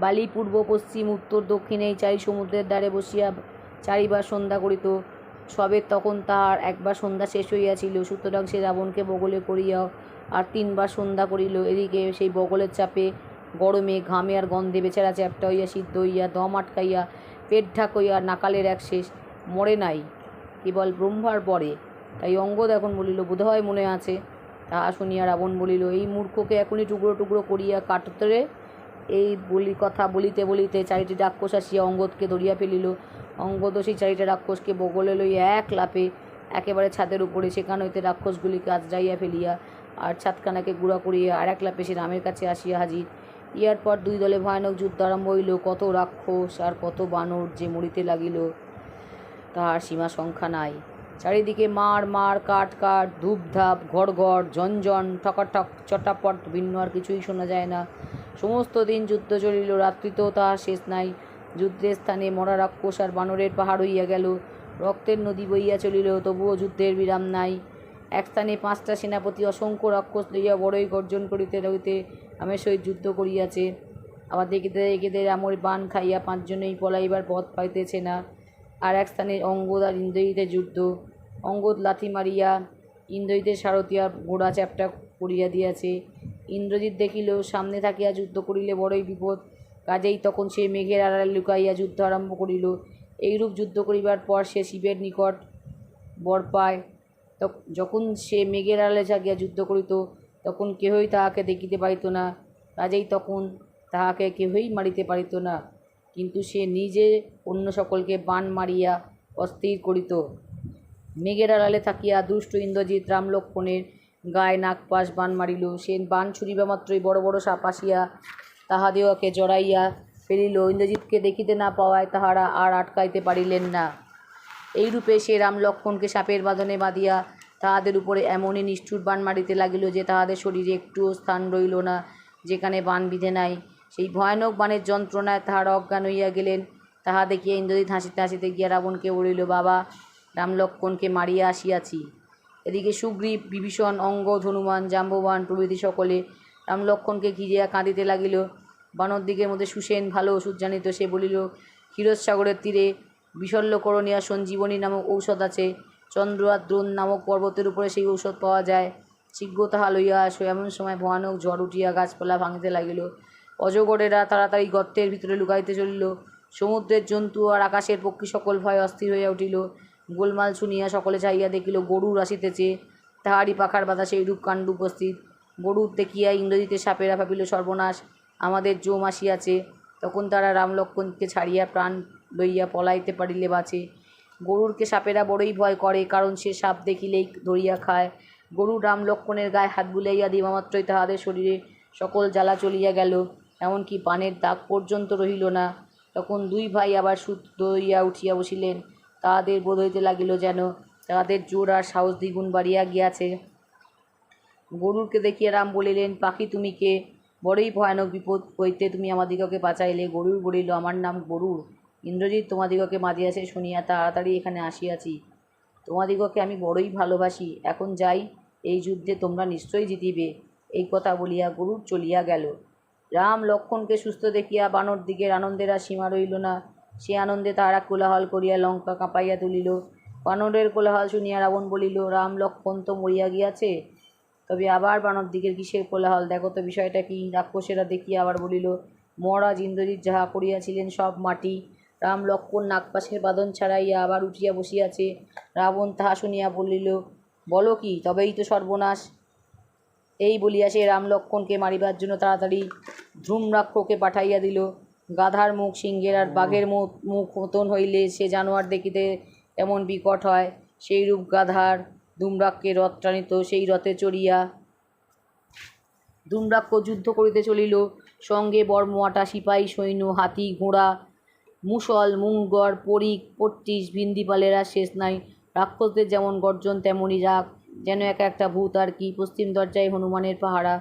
A: বালি পূর্ব পশ্চিম উত্তর দক্ষিণ এই চারি সমুদ্রের দ্বারে বসিয়া চারিবার সন্ধ্যা করিত। সবে তখন তাহার একবার সন্ধ্যা শেষ হইয়াছিল, সুতরাং সে রাবণকে বগলে করিয়াও আর 3 বার সন্ধ্যা করিল। এদিকে সেই বগলের চাপে গরমে ঘামে আর গন্ধে বেচারা চ্যাপ্টা হইয়া সিদ্ধ হইয়া দম আটকাইয়া পেট ঢাক হইয়া নাকালের এক শেষ, মরে নাই, কেবল ব্রহ্মার পরে। তাই অঙ্গদ এখন বলিল, বোধহয় মনে আছে। তাহা শুনিয়া রাবণ বলিল, এই মূর্খকে এখনই টুকরো টুকরো করিয়া কাটতে। এই কথা বলিতে বলিতে 4টি রাক্ষস আসিয়া অঙ্গদকে ধরিয়া ফেলিল। অঙ্গদও সেই 4টা রাক্ষসকে বগলে লইয়া এক লাফে একেবারে ছাদের উপরে, সেখান হইতে রাক্ষসগুলিকে আঁচড়াইয়া ফেলিয়া আর ছাদখানাকে গুঁড়া করিয়া আর এক লাফে সে রামের কাছে আসিয়া হাজির। ইহার পর 2 দলে ভয়ানক যুদ্ধ আরম্ভ হইল। কত রাক্ষস আর কত বানর যে মরিতে লাগিল তাহার সীমা সংখ্যা নাই। চারিদিকে মার মার কাট কাট ধূপ ধাপ ঘর ঘর ঝনঝন ঠকাঠক চটাপট, ভিন্ন আর কিছুই শোনা যায় না। সমস্ত দিন যুদ্ধ চলিল, রাত্রিতেও তাহার শেষ নাই। যুদ্ধের স্থানে মরা রাক্ষস আর বানরের পাহাড় হইয়া গেল, রক্তের নদী বইয়া চলিল, তবুও যুদ্ধের বিরাম নাই। এক স্থানে 5টা সেনাপতি অসংখ্য রাক্ষস লইয়া বড়ই গর্জন করিতে রহিতে রামের সহিত যুদ্ধ করিয়াছে। আবার দেখিতে দেখিতে রামের বাণ খাইয়া 5 জনেই পলাইবার পথ পাইতেছে না। আর এক স্থানে অঙ্গদ আর ইন্দ্রজিতের যুদ্ধ। অঙ্গদ লাথি মারিয়া ইন্দ্রজিতের সারথি আর ঘোড়া চ্যাপ্টা করিয়া দিয়াছে। ইন্দ্রজিৎ দেখিল সামনে থাকিয়া যুদ্ধ করিলে বড়ই বিপদ, কাজেই তখন সে মেঘের আড়ালে লুকাইয়া যুদ্ধ আরম্ভ করিল। এইরূপ যুদ্ধ করিবার পর সে শিবের নিকট বর পায়। যখন সে মেঘের আড়ালে থাকিয়া যুদ্ধ করিত তখন কেহই তাহাকে দেখিতে পারিত না, কাজেই তখন তাহাকে কেহই মারিতে পারিত না, কিন্তু সে নিজে অন্য সকলকে বাণ মারিয়া অস্থির করিত। মেঘের আড়ালে থাকিয়া দুষ্ট ইন্দ্রজিৎ রাম লক্ষ্মণের গায়ে নাগপাশ বাণ মারিল। সে বাণ ছুড়িবা মাত্রই বড় বড় সাপ আসিয়া তাহাদিওকে জড়াইয়া ফেলিল। ইন্দ্রজিৎকে দেখিতে না পাওয়ায় তাহারা আর আটকাইতে পারিলেন না। এইরূপে সে রাম লক্ষ্মণকে সাপের বাঁধনে বাঁধিয়া তাহাদের উপরে এমনই নিষ্ঠুর বাণ মারিতে লাগিল যে তাহাদের শরীরে একটুও স্থান রইল না যেখানে বাণ বিঁধে নাই। সেই ভয়ানক বাণের যন্ত্রণায় তাহারা অজ্ঞান হইয়া গেলেন। তাহা দেখিয়া ইন্দ্রজিৎ হাসিতে হাসিতে গিয়া রাবণকে বলিল, বাবা, রাম লক্ষ্মণকে মারিয়া আসিয়াছি। এদিকে সুগ্রীব, বিভীষণ, অঙ্গদ, হনুমান, জাম্ববান প্রভৃতি সকলে রাম লক্ষ্মণকে ঘিরিয়া কাঁদিতে লাগিল। বানর দিকের মধ্যে সুসেন ভালো ওষুধ জানিত। সে বলিল, ক্ষীরসাগরের তীরে বিশল্যকরণীয়া সঞ্জীবনী নামক ঔষধ আছে। চন্দ্র আর দ্রোণ নামক পর্বতের উপরে সেই ঔষধ পাওয়া যায়, শীঘ্র তাহা লইয়া আসো। এমন সময় ভয়ানক ঝড় উঠিয়া গাছপালা ভাঙিতে লাগিল। অজগরেরা তাড়াতাড়ি গর্তের ভিতরে লুকাইতে চলিল। সমুদ্রের জন্তু আর আকাশের পক্ষী সকল ভয়ে অস্থির হইয়া উঠিল। গোলমাল শুনিয়া সকলে চাহিয়া দেখিল গরুর আসিতেছে, তাহারই পাখার বাতাসে সেইরূপ কাণ্ড উপস্থিত। গরুর দেখিয়া ইন্দ্রজিতের সাপেরা ভাবিল, সর্বনাশ, আমাদের জম আসিয়াছে। তখন তারা রাম লক্ষ্মণকে ছাড়িয়া প্রাণ লইয়া পলাইতে পারিলে বাঁচে। গরুরকে সাপেরা বড়ই ভয় করে, কারণ সে সাপ দেখিলেই ধরিয়া খায়। গরু রাম লক্ষ্মণের গায়ে হাত বুলাইয়া দিবামাত্রই তাহাদের শরীরে সকল জ্বালা চলিয়া গেল, এমনকি পানের দাগ পর্যন্ত রহিল না। তখন 2 ভাই আবার শুদ্ধ হইয়া উঠিয়া বসিলেন। তাহাদের বোধ হইতে লাগিল যেন তাহাদের জোর আর সাহস দ্বিগুণ বাড়িয়া গিয়াছে। গরুরকে দেখিয়া রাম বলিলেন, পাখি, তুমি কে? বড়ই ভয়ানক বিপদ হইতে তুমি আমাদিগকে বাঁচাইলে। গরুর বলিল, আমার নাম গরুর। ইন্দ্রজিৎ তোমাদিগকে মারিয়াছে শুনিয়া তাড়াতাড়ি এখানে আসিয়াছি। তোমাদিগকে আমি বড়ই ভালোবাসি, এখন যাই, এই যুদ্ধে তোমরা নিশ্চয়ই জিতিবে। এই কথা বলিয়া গরুড় চলিয়া গেল। রাম লক্ষ্মণকে সুস্থ দেখিয়া বানর দিগের আনন্দের আর সীমা রইল না। সে আনন্দে তাহারা কোলাহল করিয়া লঙ্কা কাঁপাইয়া তুলিল। বানরের কোলাহল শুনিয়া রাবণ বলিল, রাম লক্ষ্মণ তো মরিয়া গিয়াছে, তবে আবার বানর দিগের কিসের কোলাহল, দেখো তো বিষয়টা কি। রাক্ষসেরা দেখিয়া আবার বলিল, মহারাজ ইন্দ্রজিৎ যাহা করিয়াছিলেন সব মাটি। রাম লক্ষ্মণ নাগপাশের বাঁধন ছাড়াইয়া আবার উঠিয়া বসিয়াছে। রাবণ তাহা শুনিয়া বলিল, বলো কি, তবেই তো সর্বনাশ। এই বলিয়া সে রাম লক্ষ্মণকে মারিবার জন্য তাড়াতাড়ি ধূম্রাক্ষকে পাঠাইয়া দিল। গাধার মুখ সিংহের আর বাঘের মুখ মতন হইলে সে জানোয়ার দেখিতে এমন বিকট হয়, সেইরূপ গাধার ধূম্রাক্ষের রথ টানিত। সেই রথে চড়িয়া ধূম্রাক্ষ যুদ্ধ করিতে চলিল। সঙ্গে বর্মোয়াটা সিপাহী সৈন্য, হাতি ঘোড়া, মুসল মুঙ্গর পরিক পট্টিস ভিন্দিপালেরা শেষ নাই। রাক্ষসদের যেমন গর্জন তেমনই রাগ, যেন একটা ভূত আর কি। পশ্চিম দরজায় হনুমানের পাহারা।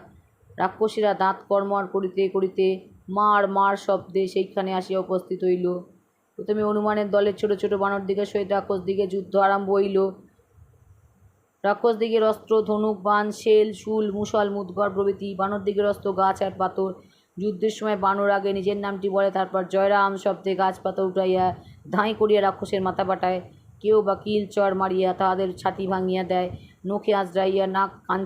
A: রাক্ষসীরা দাঁত কর্মর করিতে করিতে মার মার শব্দে সেইখানে আসিয়া উপস্থিত হইল। প্রথমে হনুমানের দলের ছোট ছোট বানর দিগের সহিত রাক্ষস দিগের যুদ্ধ আরম্ভ হইল। রাক্ষস দিগের অস্ত্র ধনুক বাণ শেল শূল মুসল মুদগর প্রভৃতি, বানর দিগের অস্ত্র গাছ আর পাথর। যুদ্ধের সময় বানর আগে নিজের নামটি বলে, তারপর জয়রাম শব্দে গাছ পাথর উঠাইয়া ধাঁই করিয়া রাক্ষসের মাথা পাঠায়। কেউ বা কিল চর মারিয়া তাহাদের ছাতি ভাঙিয়া দেয়, নখে আঁচড়াইয়া নাক কান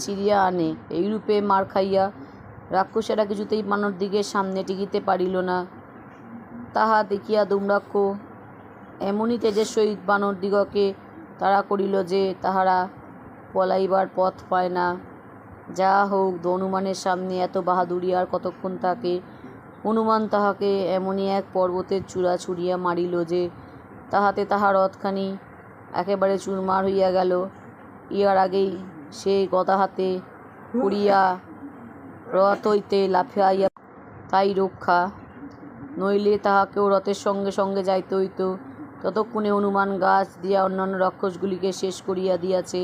A: ছিঁড়িয়া আনে। এইরূপে মার খাইয়া রাক্ষসেরা কিছুতেই বানর দিগের সামনে টিকিতে পারিল না। তাহা দেখিয়া ধূম্রাক্ষ এমনই তেজের সহিত বানর দিগকে তাড়া করিল যে তাহারা পলাইবার পথ পায় না। যা হোক, হনুমানের সামনে এত বাহাদুরি আর কতক্ষণ থাকে। হনুমান তাহাকে এমনই এক পর্বতের চূড়া ছুঁড়িয়া মারিল যে তাহাতে তাহার রথখানি একেবারে চুরমার হইয়া গেল। ইহার আগেই সে গদা হাতে করিয়া রথ হইতে লাফাইয়া, তাই রক্ষা, নইলে তাহাকেও রথের সঙ্গে সঙ্গে যাইতে হইত। ততক্ষণে হনুমান গাছ দিয়া অন্যান্য রাক্ষসগুলিকে শেষ করিয়া দিয়াছে,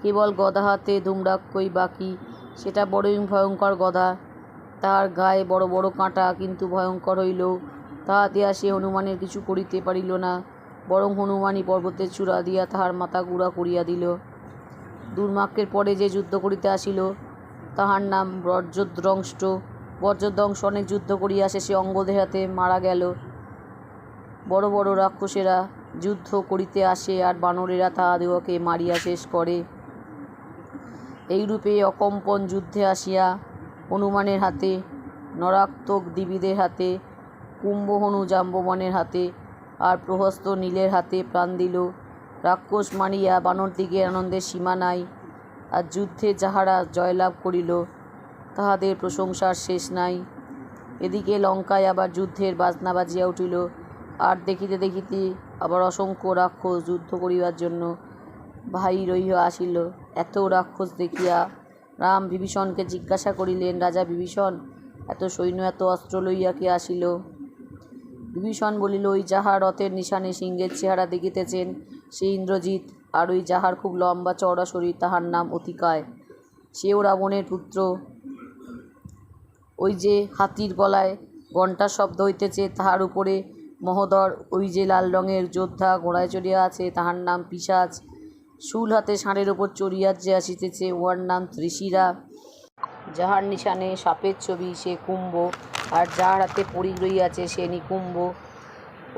A: কেবল গদা হাতে ধূম্রাক্ষই বাকি। সেটা বড়ই ভয়ঙ্কর গদা, তাহার গায়ে বড় বড় কাঁটা, কিন্তু ভয়ঙ্কর হইলেও তাহাতে আর সে হনুমানের কিছু করিতে পারিল না, বরং হনুমানই পর্বতের চূড়া দিয়া তাহার মাথা গুঁড়া করিয়া দিল। দুর্মাক্যের পরে যে যুদ্ধ করিতে আসিল তাহার নাম বজ্রদ্রংশ। বজ্রদ্রংশ অনেক যুদ্ধ করিয়া শেষে অঙ্গদের হাতে মারা গেল। বড় বড় রাক্ষসেরা যুদ্ধ করিতে আসে, আর বানরেরা তাহাদিগকে মারিয়া শেষ করে। এইরূপে অকম্পন যুদ্ধে আসিয়া হনুমানের হাতে, নরাত্মক দিবিদের হাতে, কুম্ভহনু জাম্ববানের হাতে আর প্রহস্ত নীলের হাতে প্রাণ দিল। রাক্ষস মারিয়া বানর দিগের আনন্দের সীমা নাই, আর যুদ্ধে যাহারা জয়লাভ করিল তাহাদের প্রশংসার শেষ নাই। এদিকে লঙ্কায় আবার যুদ্ধের বাজনা বাজিয়া উঠিল, আর দেখিতে দেখিতে আবার অসংখ্য রাক্ষস যুদ্ধ করিবার জন্য বাহির হইয়া আসিল। এত রাক্ষস দেখিয়া রাম বিভীষণকে জিজ্ঞাসা করিলেন, রাজা বিভীষণ, এত সৈন্য এত অস্ত্র লইয়া কে আসিল? বিভীষণ বলিল, ওই যাহার রথের নিশানে সিংহের চেহারা দেখিতেছেন সে ইন্দ্রজিৎ, আর ওই যাহার খুব লম্বা চওড়া শরীর তাহার নাম অতিকায়, সেও রাবণের পুত্র। ওই যে হাতির গলায় ঘণ্টার শব্দ হইতেছে তাহার উপরে মহোদর, ওই যে লাল রঙের যোদ্ধা ঘোড়ায় চড়িয়া আছে তাহার নাম পিশাচ। শূল হাতে ষাঁড়ের ওপর চড়িয়া যে আসিতেছে উহার নাম ত্রিশিরা। যাহার নিশানে সাপের ছবি সে কুম্ভ, আর যাহার হাতে পরিগ রইয়াছে সে নিকুম্ভ।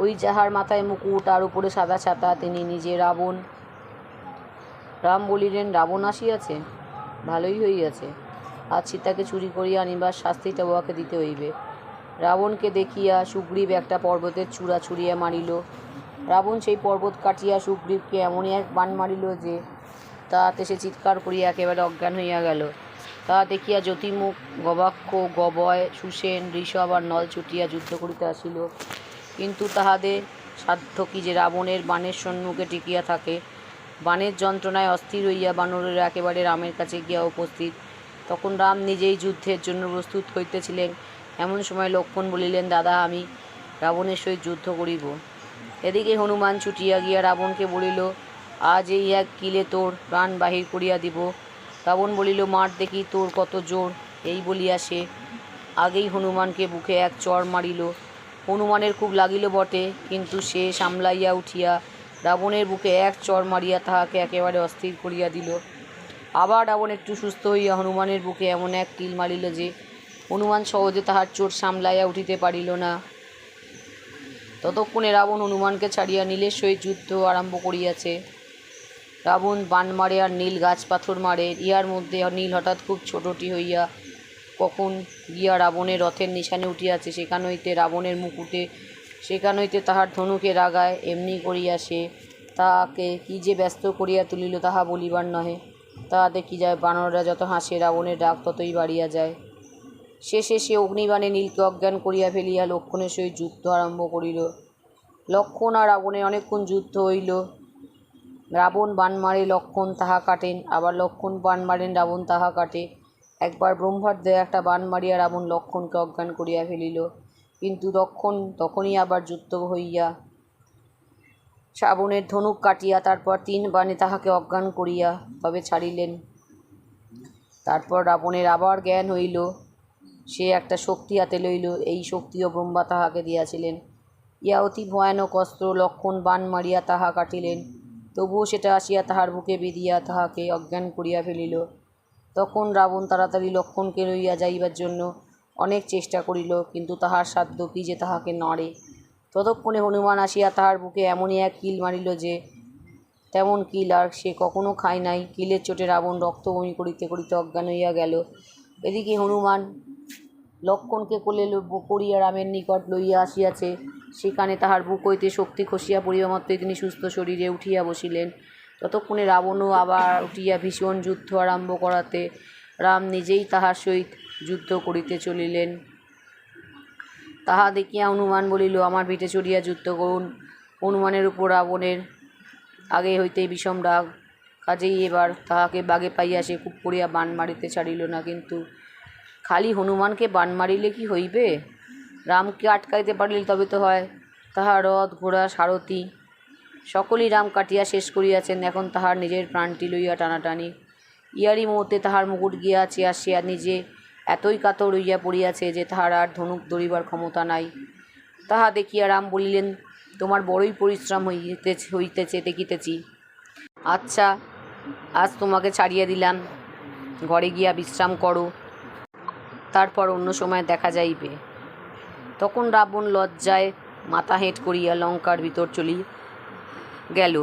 A: ওই যাহার মাথায় মুকুট আর উপরে সাদা ছাতা তিনি নিজে রাবণ। রাম বলিলেন, রাবণ আসিয়াছে, ভালোই হইয়াছে, আজ সীতাকে চুরি করিয়া আনিবার শাস্তিটা উহাকে দিতে হইবে। রাবণকে দেখিয়া সুগ্রীব একটা পর্বতের চূড়া ছুঁড়িয়া মারিল। রাবণ সেই পর্বত কাটিয়া সুগ্রীবকে এমনই এক বাণ মারিল যে তাহাতে সে চিৎকার করিয়া একেবারে অজ্ঞান হইয়া গেল। তাহা দেখিয়া জ্যোতিমুখ, গবাক্ষ, গবয়, সুসেন, ঋষভ আর নল ছুটিয়া যুদ্ধ করিতে আসিল, কিন্তু তাহাদের সাধ্য কি যে রাবণের বাণের সম্মুখে টিকিয়া থাকে। বাণের যন্ত্রণায় অস্থির হইয়া বানরেরা একেবারে রামের কাছে গিয়া উপস্থিত। তখন রাম নিজেই যুদ্ধের জন্য প্রস্তুত হইতেছিলেন। এমন সময় লক্ষ্মণ বলিলেন, দাদা, আমি রাবণের সহিত যুদ্ধ করিব। এদিকে হনুমান ছুটিয়া গিয়া রাবণকে বলিল, আজ এই এক কিলে তোর প্রাণ বাহির করিয়া দিব। রাবণ বলিল, মার দেখি তোর কত জোর। এই বলিয়া সে আগেই হনুমানকে বুকে এক চড় মারিল। হনুমানের খুব লাগিল বটে, কিন্তু সে সামলাইয়া উঠিয়া রাবণের বুকে এক চড় মারিয়া তাহাকে একেবারে অস্থির করিয়া দিল। আবার রাবণ একটু সুস্থ হইয়া হনুমানের বুকে এমন এক কিল মারিল যে হনুমান সহজে তাহার চোট সামলাইয়া উঠিতে পারিল না। ততক্ষণে রাবণ হনুমানকে ছাড়িয়া নীলের সহিত যুদ্ধ আরম্ভ করিয়াছে। রাবণ বান মারে আর নীল গাছ পাথর মারে। ইহার মধ্যে নীল হঠাৎ খুব ছোটটি হইয়া কখন গিয়া রাবণের রথের নিশানে উঠিয়াছে, সেখান হইতে রাবণের মুকুটে, সেখান হইতে তাহার ধনুকের আগায় এমনি করিয়া সে তাহাকে কি যে ব্যস্ত করিয়া তুলিল তাহা বলিবার নহে। তাহা দেখি যায় বানররা যত হাসে রাবণের রাগ ততই বাড়িয়া যায়। শেষে সে অগ্নিবাণে নীলকে অজ্ঞান করিয়া ফেলিয়া লক্ষ্মণের সহিত যুদ্ধ আরম্ভ করিল। লক্ষ্মণ আর রাবণের অনেকক্ষণ যুদ্ধ হইল। রাবণ বান মারে, লক্ষ্মণ তাহা কাটেন, আবার লক্ষ্মণ বান মারেন, রাবণ তাহা কাটে। একবার ব্রহ্মার দেয়া একটা বান মারিয়া রাবণ লক্ষ্মণকে অজ্ঞান করিয়া ফেলিল, কিন্তু লক্ষ্মণ তখনই আবার যুদ্ধ হইয়া রাবণের ধনুক কাটিয়া তারপর 3 বাণে তাহাকে অজ্ঞান করিয়া তবে ছাড়িলেন। তারপর রাবণের আবার জ্ঞান হইল, সে একটা শক্তি হাতে লইল। এই শক্তিও ব্রহ্মা তাহাকে দিয়াছিলেন। ইয়া অতি ভয়ানক অস্ত্র। লক্ষ্মণ বান মারিয়া তাহা কাটিলেন, তবুও সেটা আসিয়া তাহার বুকে বিঁধিয়া তাহাকে অজ্ঞান করিয়া ফেলিল। তখন রাবণ তাড়াতাড়ি লক্ষ্মণকে লইয়া যাইবার জন্য অনেক চেষ্টা করিল, কিন্তু তাহার সাধ্য কি যে তাহাকে নাড়ে। ততক্ষণে হনুমান আসিয়া তাহার বুকে এমনই এক কিল মারিল যে তেমন কিল আর সে কখনো খায় নাই। কিলের চোটে রাবণ রক্ত বমি করিতে করিতে অজ্ঞান হইয়া গেল। এদিকে হনুমান লক্ষ্মণকে কোলে করিয়া রামের নিকট লইয়া আসিয়াছে। সেখানে তাহার বুক হইতে শক্তি খসিয়া পড়িবা মাত্রই তিনি সুস্থ শরীরে উঠিয়া বসিলেন। ততক্ষণে রাবণও আবার উঠিয়া ভীষণ যুদ্ধ আরম্ভ করাতে রাম নিজেই তাহার সহিত যুদ্ধ করিতে চলিলেন। তাহা দেখিয়া হনুমান বলিল, আমার পিঠে চড়িয়া যুদ্ধ করুন। হনুমানের উপর রাবণের আগে হইতেই বিষম রাগ, কাজেই এবার তাহাকে বাগে পাইয়া সে খুব করিয়া বান মারিতে ছাড়িল না। কিন্তু খালি হনুমানকে বান মারিলে কি হইবে? রামকে আটকাইতে পারিলে তবে তো হয়। তাহার রথ ঘোড়া সারথি সকলই রাম কাটিয়া শেষ করিয়াছেন, এখন তাহার নিজের প্রাণটি লইয়া টানাটানি। ইয়ারই মুহূর্তে তাহার মুকুট গিয়াছে আর সে নিজে এতই কাতর হইয়া পড়িয়াছে যে তাহার আর ধনুক ধরিবার ক্ষমতা নাই। তাহা দেখিয়া রাম বলিলেন, তোমার বড়ই পরিশ্রম হইতেছে দেখিতেছি। আচ্ছা, আজ তোমাকে ছাড়িয়া দিলাম, ঘরে গিয়া বিশ্রাম করো, তারপর অন্য সময় দেখা যাইবে। তখন রাবণ লজ্জায় মাথা হেঁট করিয়া লঙ্কার ভিতর চলিয়া গেল।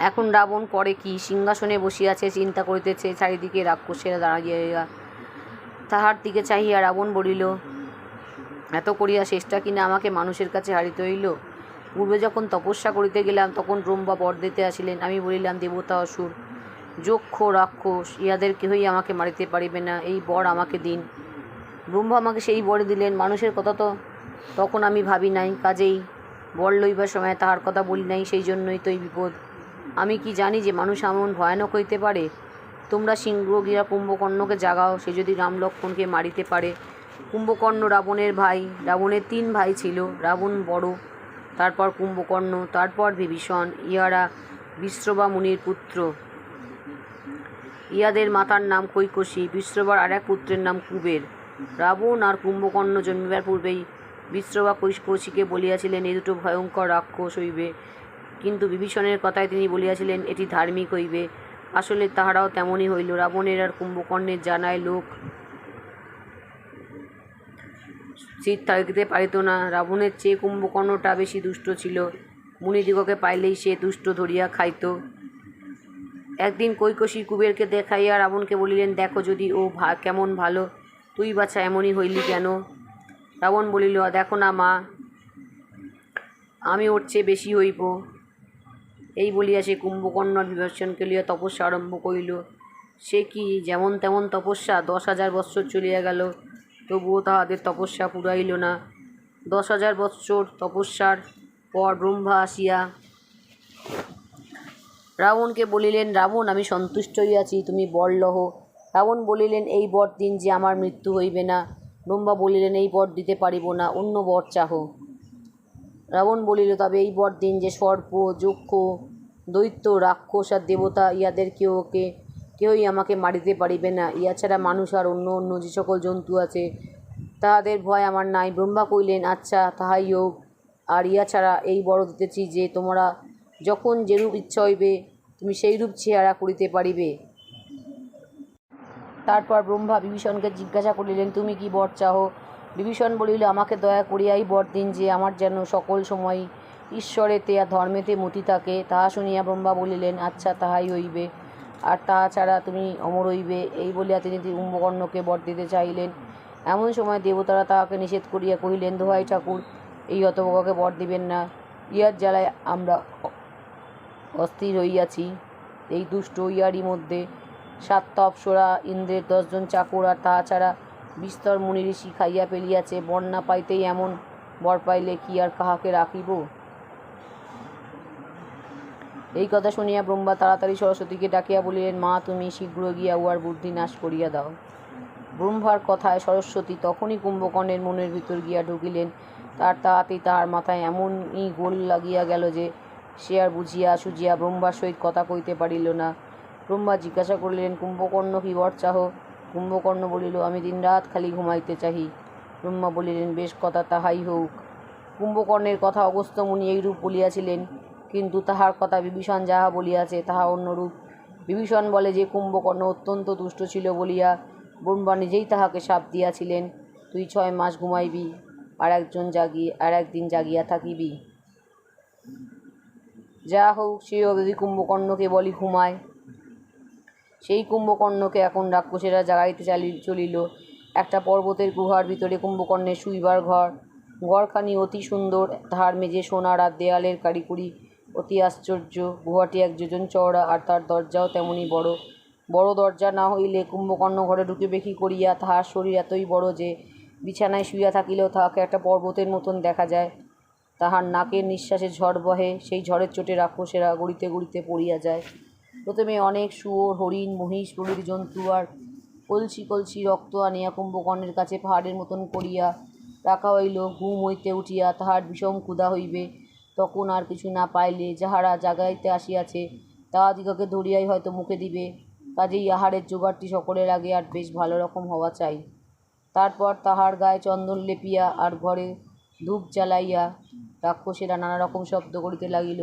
A: এখন রাবণ করে কি? সিংহাসনে বসিয়াছে, চিন্তা করিতেছে। চারিদিকে রাক্ষসেরা দাঁড়াইয়া তাহার দিকে চাহিয়া রাবণ বলিল, এত করিয়া শেষটা কিনা আমাকে মানুষের কাছে হারিতে হইল। পূর্বে যখন তপস্যা করিতে গেলাম তখন ব্রহ্মা বর দিতে আসিলেন। আমি বলিলাম, দেবতা অসুর যক্ষ রাক্ষস ইহাদের কেহই আমাকে মারিতে পারিবে না, এই বর আমাকে দিন। ব্রহ্মা আমাকে সেই বর দিলেন। মানুষের কথা তো তখন আমি ভাবি নাই, কাজেই বর লইবার সময় তাহার কথা বলি নাই, সেই জন্যই তো এই বিপদ। আমি কি জানি যে মানুষ এমন ভয়ানক হইতে পারে? তোমরা সিংহ গিয়া কুম্ভকর্ণকে জাগাও, সে যদি রাম লক্ষ্মণকে মারিতে পারে। কুম্ভকর্ণ রাবণের ভাই। রাবণের 3 ভাই ছিল, রাবণ বড়, তারপর কুম্ভকর্ণ, তারপর বিভীষণ। ইহারা বিশ্রবা মুনির পুত্র। ইহাদের মাতার নাম কৈকসী। বিশ্রবার আর এক পুত্রের নাম কুবের। রাবণ আর কুম্ভকর্ণ জন্মিবার পূর্বেই বিশ্রবা কৈকসীকে বলিয়াছিলেন, এই দুটো ভয়ঙ্কর রাক্ষস হইবে, কিন্তু বিভীষণের কথায় তিনি বলিয়াছিলেন এটি ধার্মিক হইবে। আসলে তাহারাও তেমনই হইল। রাবণের আর কুম্ভকর্ণের জানায় লোক স্থির থাকিতে পারিত না। রাবণের চেয়ে কুম্ভকর্ণটা বেশি দুষ্ট ছিল। মুনিদিগকে পাইলেই সে দুষ্ট ধরিয়া খাইত। একদিন কৈকসী কুবেরকে দেখাইয়া রাবণকে বলিলেন, দেখো যদি ও কেমন ভালো, তুই বাছা এমনই হইলি কেন? রাবণ বলিল, দেখো না মা, আমি ওর চেয়ে বেশি হইব। এই বলিয়া সে কুম্ভকর্ণ আর বিভীষণকে লইয়া তপস্যা আরম্ভ করিল। সে কি যেমন তেমন তপস্যা! 10,000 বৎসর চলিয়া গেল, তবুও তাহাদের তপস্যা পুরাইল না। 10,000 বৎসর তপস্যার পর ব্রহ্মা আসিয়া রাবণকে বলিলেন, রাবণ, আমি সন্তুষ্ট হইয়াছি, তুমি বর লহ। রাবণ বলিলেন, এই বর দিন যে আমার মৃত্যু হইবে না। ব্রহ্মা বলিলেন, এই বর দিতে পারিব না, অন্য বর চাহ। রাবণ বলিল, তবে এই বর দিন যে সর্প যক্ষ দৈত্য রাক্ষস আর দেবতা ইহাদের কেউই আমাকে মারিতে পারিবে না। ইহা ছাড়া মানুষ আর অন্য অন্য যে সকল জন্তু আছে তাহাদের ভয় আমার নাই। ব্রহ্মা কইলেন, আচ্ছা তাহাই হোক, আর ইহা ছাড়া এই বড় দিতেছি যে তোমরা যখন যেরূপ ইচ্ছা হইবে তুমি সেইরূপ চেহারা করিতে পারিবে। তারপর ব্রহ্মা বিভীষণকে জিজ্ঞাসা করিলেন, তুমি কি বর চাহ? বিভীষণ বলিল, আমাকে দয়া করিয়াই বর দিন যে আমার যেন সকল সময় ঈশ্বরেতে আর ধর্মেতে মতি থাকে। তাহা শুনিয়া ব্রহ্মা বলিলেন, আচ্ছা তাহাই হইবে, আর তাহা ছাড়া তুমি অমর হইবে। এই বলিয়া তিনি কুম্ভকর্ণকে বর দিতে চাইলেন। এমন সময় দেবতারা তাহাকে নিষেধ করিয়া কহিলেন, দোহাই ঠাকুর, এই হতভাগাকে বর দিবেন না। ইহার জ্বালায় আমরা অস্থির হইয়াছি। এই দুষ্ট ইহারই মধ্যে 7টা অপ্সরা, ইন্দ্রের 10 জন চাকর, আর তাহা ছাড়া বিস্তর মুনি ঋষি খাইয়া ফেলিয়াছে। বর না পাইতেই এমন বর পাইলে কি আর কাহাকে রাখিব? এই কথা শুনিয়া ব্রহ্মা তাড়াতাড়ি সরস্বতীকে ডাকিয়া বলিলেন, মা, তুমি শীঘ্র গিয়া উহার বুদ্ধি নাশ করিয়া দাও। ব্রহ্মার কথায় সরস্বতী তখনই কুম্ভকর্ণের মনের ভিতর গিয়া ঢুকিলেন। তাহাতেই তাহার মাথায় এমনই গোল লাগিয়া গেল যে সে আর বুঝিয়া সুঝিয়া ব্রহ্মার সহিত কথা কইতে পারিল না। ব্রহ্মা জিজ্ঞাসা করিলেন, কুম্ভকর্ণ, কি বর চাহ? কুম্ভকর্ণ বলিল, আমি দিনরাত খালি ঘুমাইতে চাহি। ব্রহ্মা বলিলেন, বেশ কথা, তাহাই হউক। কুম্ভকর্ণের কথা অগস্ত্য মুনি এইরূপ বলিয়াছিলেন, কিন্তু তাহার কথা বিভীষণ যাহা বলিয়াছে তাহা অন্যরূপ। বিভীষণ বলে যে কুম্ভকর্ণ অত্যন্ত দুষ্ট ছিল বলিয়া ব্রহ্মা নিজেই তাহাকে শাপ দিয়াছিলেন, তুই 6 মাস ঘুমাইবি, আর একদিন জাগিয়া থাকিবি। যা হোক, সেও যদি কুম্ভকর্ণকে বলি ঘুমায়। সেই কুম্ভকর্ণকে এখন রাক্ষসেরা জাগাইতে চলিল। একটা পর্বতের গুহার ভিতরে কুম্ভকর্ণের শুইবার ঘর। ঘরখানি অতি সুন্দর, তাহার মেঝে সোনার, আর দেয়ালের কারিকুরি অতি আশ্চর্য। গুহাটি 1 যোজন চওড়া, আর তার দরজাও তেমনি বড়। বড় দরজা না হইলে কুম্ভকর্ণ ঘরে ঢুকিবে কি করিয়া? তাহার শরীর এতই বড় যে বিছানায় শুইয়া থাকিলেও তাহাকে একটা পর্বতের মতন দেখা যায়। তাহার নাকের নিঃশ্বাসে ঝড় বহে, সেই ঝড়ের চোটে রাক্ষসেরা গড়িতে গড়িতে পড়িয়া যায়। প্রথমে অনেক শুয়োর, হরিণ, মহিষ প্রভৃতি জন্তু আর কলসি কলসি রক্ত আনিয়া কুম্ভকর্ণের কাছে পাহাড়ের মতন করিয়া রাখা হইল। ঘুম হইতে উঠিয়া তাহার বিষম ক্ষুধা হইবে, তখন আর কিছু না পাইলে যাহারা জাগাইতে আসিয়াছে তাহাদিগকে ধরিয়াই হয়তো মুখে দিবে। কাজেই আহারের জোগাড়টি সকলের আগে আর বেশ ভালো রকম হওয়া চাই। তারপর তাহার গায়ে চন্দন লেপিয়া আর ঘরে ধূপ জ্বালাইয়া রাক্ষসেরা নানা রকম শব্দ করিতে লাগিল।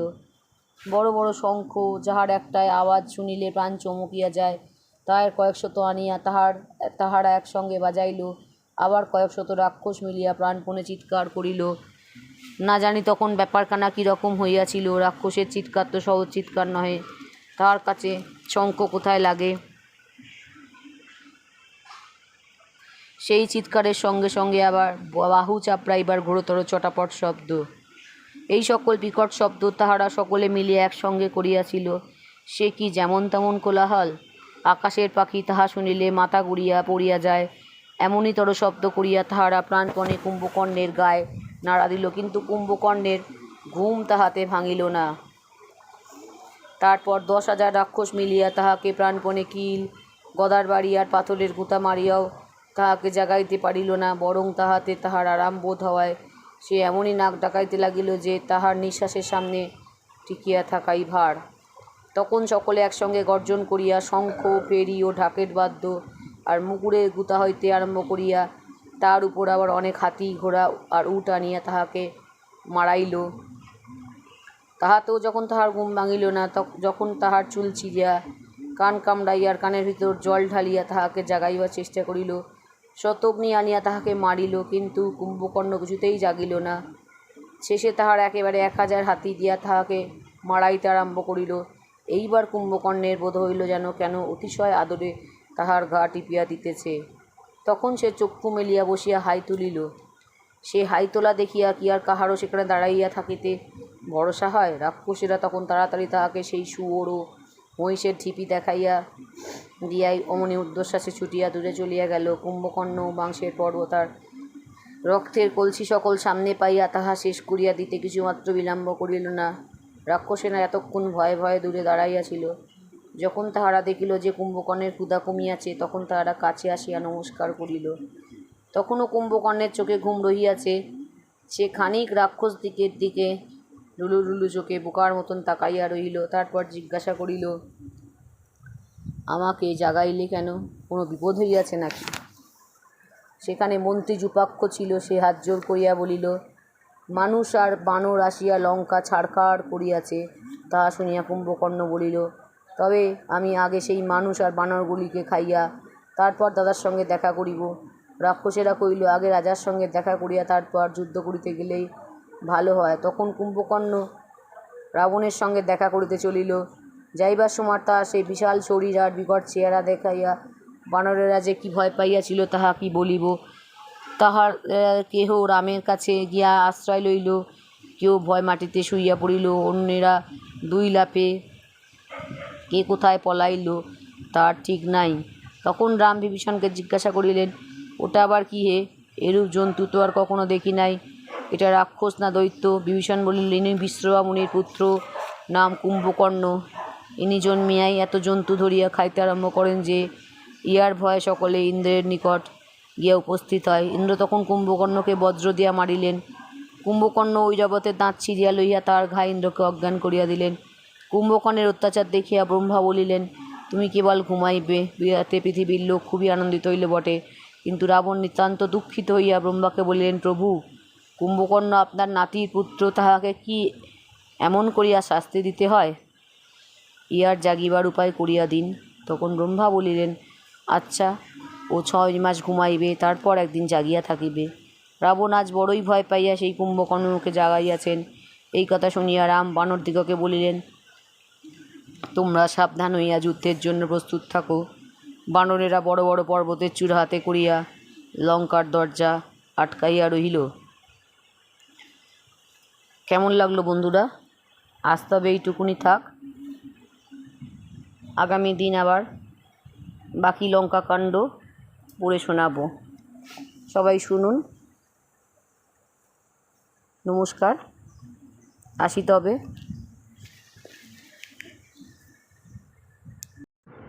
A: বড় বড় শঙ্খ, যাহার একটাই আওয়াজ শুনিলে প্রাণ চমকিয়া যায়, তাহার কয়েকশত আনিয়া তাহারা একসঙ্গে বাজাইল। আবার কয়েকশত রাক্ষস মিলিয়া প্রাণপণে চিৎকার করিল। না জানি তখন ব্যাপারখানা কীরকম হইয়াছিল। রাক্ষসের চিৎকার তো সহজ চিৎকার নহে, তাহার কাছে শঙ্খ কোথায় লাগে? সেই চিৎকারের সঙ্গে সঙ্গে আবার বাহু চাপড়াইবার ঘোরতর চটাপট শব্দ। এই সকল বিকট শব্দ তাহারা সকলে মিলিয়া একসঙ্গে করিয়াছিল। সে কি যেমন তেমন কোলাহল! আকাশের পাখি তাহা শুনিলে মাথা ঘুরিয়া পড়িয়া যায়। এমনিতর শব্দ করিয়া তাহারা প্রাণপণে কুম্ভকর্ণের গায়ে নাড়া দিল, কিন্তু কুম্ভকর্ণের ঘুম তাহাতে ভাঙিল না। তারপর 10,000 রাক্ষস মিলিয়া তাহাকে প্রাণপণে কিল, গদার বাড়ি আর পাথরের গুঁতা মারিয়াও তাহাকে জাগাইতে পারিল না, বরং তাহাতে তাহার আরাম বোধ হওয়ায় সে এমনই নাক ডাকাইতে লাগিল যে তাহার নিঃশ্বাসের সামনে টিকিয়া থাকাই ভার। তখন সকলে একসঙ্গে গর্জন করিয়া শঙ্খ, ফেরি ও ঢাকের বাদ্য আর মুগুরের গুঁতা হইতে আরম্ভ করিয়া তার উপর আবার অনেক হাতি, ঘোড়া আর উট আনিয়া তাহাকে মারাইল। তাহাতেও যখন তাহার ঘুম ভাঙিল না, যখন তাহার চুল ছিঁড়িয়া, কান কামড়াইয়া আর কানের ভিতর জল ঢালিয়া তাহাকে জাগাইবার চেষ্টা করিল, শতগ্নি আনিয়া তাহাকে মারিল, কিন্তু কুম্ভকর্ণ কিছুতেই জাগিল না। শেষে তাহার একেবারে 1000 হাতি দিয়া তাহাকে মারাইতে আরম্ভ করিল। এইবার কুম্ভকর্ণের বোধ হইল যেন কেন অতিশয় আদরে তাহার ঘা টিপিয়া দিতেছে। তখন সে চক্ষু মেলিয়া বসিয়া হাই তুলিল। সে হাই তোলা দেখিয়া কি আর কাহারও সেখানে দাঁড়াইয়া থাকিতে ভরসা হয়? রাক্ষসেরা তখন তাড়াতাড়ি তাহাকে সেই শুয়োর ও মহিষের ঢিপি দেখাইয়া দিয়াই অমনি ঊর্ধ্বশ্বাসে ছুটিয়া দূরে চলিয়া গেল। কুম্ভকর্ণ মাংসের পর্বত আর রক্তের কলসি সকল সামনে পাইয়া তাহা শেষ করিয়া দিতে কিছুমাত্র বিলম্ব করিল না। রাক্ষসেরা এতক্ষণ ভয়ে ভয়ে দূরে দাঁড়াইয়াছিল। যখন তাহারা দেখিল যে কুম্ভকর্ণের ক্ষুধা কমিয়াছে, তখন তাহারা কাছে আসিয়া নমস্কার করিল। তখনও কুম্ভকর্ণের চোখে ঘুম রহিয়াছে। সে খানিক রাক্ষস দিকে লুলু লুলু চোখে বোকার মতন তাকাইয়া রহিল। তারপর জিজ্ঞাসা করিল, আমাকে জাগাইলে কেন? কোনো বিপদ হইয়াছে নাকি? সেখানে মন্ত্রী যুপাক্ষ ছিল। সে হাত জোর করিয়া বলিল, মানুষ আর বানর আসিয়া লঙ্কা ছাড়খাড় করিয়াছে, তাহা শুনিয়া কুম্ভকর্ণ বলিল, তবে আমি আগে সেই মানুষ আর বানরগুলিকে খাইয়া তারপর দাদার সঙ্গে দেখা করিব। রাক্ষসেরা কইল, আগে রাজার সঙ্গে দেখা করিয়া তারপর যুদ্ধ করিতে গেলেই ভালো হয়। তখন কুম্ভকর্ণ রাবণের সঙ্গে দেখা করিতে চলিল। যাইবার সময় তাহার সেই বিশাল শরীর আর বিকট চেহারা দেখাইয়া বানরেরা যে কি ভয় পাইয়াছিল তাহা কি বলিব। তাহার কেহ রামের কাছে গিয়া আশ্রয় লইল, কেউ ভয় মাটিতে শুইয়া পড়িল, অন্যেরা দুই লাফে কে কোথায় পলাইল তার ঠিক নাই। তখন রাম বিভীষণকে জিজ্ঞাসা করিলেন, ওটা আবার কি হে? এরূপ জন্তু তো আর কখনো দেখি নাই, এটা রাক্ষস না দৈত্য? বিভীষণ বলিল, ইনি বিশ্রবা মুনির পুত্র, নাম কুম্ভকর্ণ। ইনি জন্মিয়াই এত জন্তু ধরিয়া খাইতে আরম্ভ করেন যে ইহার ভয়ে সকলে ইন্দ্রের নিকট গিয়া উপস্থিত হয়। ইন্দ্র তখন কুম্ভকর্ণকে বজ্র দিয়া মারিলেন। কুম্ভকর্ণ ঐরাবতের দাঁত ছিঁড়িয়া লইয়া তার ঘা ইন্দ্রকে অজ্ঞান করিয়া দিলেন। কুম্ভকর্ণের অত্যাচার দেখিয়া ব্রহ্মা বলিলেন, তুমি কেবল ঘুমাইবে, বিরাতে পৃথিবীর লোক খুবই আনন্দিত হইল বটে। কিন্তু রাবণ নিতান্ত দুঃখিত হইয়া ব্রহ্মাকে বলিলেন, প্রভু, কুম্ভকর্ণ আপনার নাতির পুত্র, তাহাকে কি এমন করিয়া শাস্তি দিতে হয়? ইহার জাগিবার উপায় করিয়া দিন। তখন ব্রহ্মা বলিলেন, আচ্ছা, ও 6 মাস ঘুমাইবে, তারপর একদিন জাগিয়া থাকিবে। রাবণ আজ বড়ই ভয় পাইয়া সেই কুম্ভকর্ণকে জাগাইয়াছেন। এই কথা শুনিয়া রাম বানরদিগকে বলিলেন, তোমরা সাবধান হইয়া যুদ্ধের জন্য প্রস্তুত থাকো। বানরেরা বড় বড় পর্বতের চূড়া হাতে করিয়া লঙ্কার দরজা আটকাইয়া রহিল। কেমন লাগলো বন্ধুরা? আজ তবে এইটুকুনি থাক। আগামী দিন আবার বাকি লঙ্কা কাণ্ড পড়ে শোনাবো। সবাই শুনুন। নমস্কার, আসি তবে।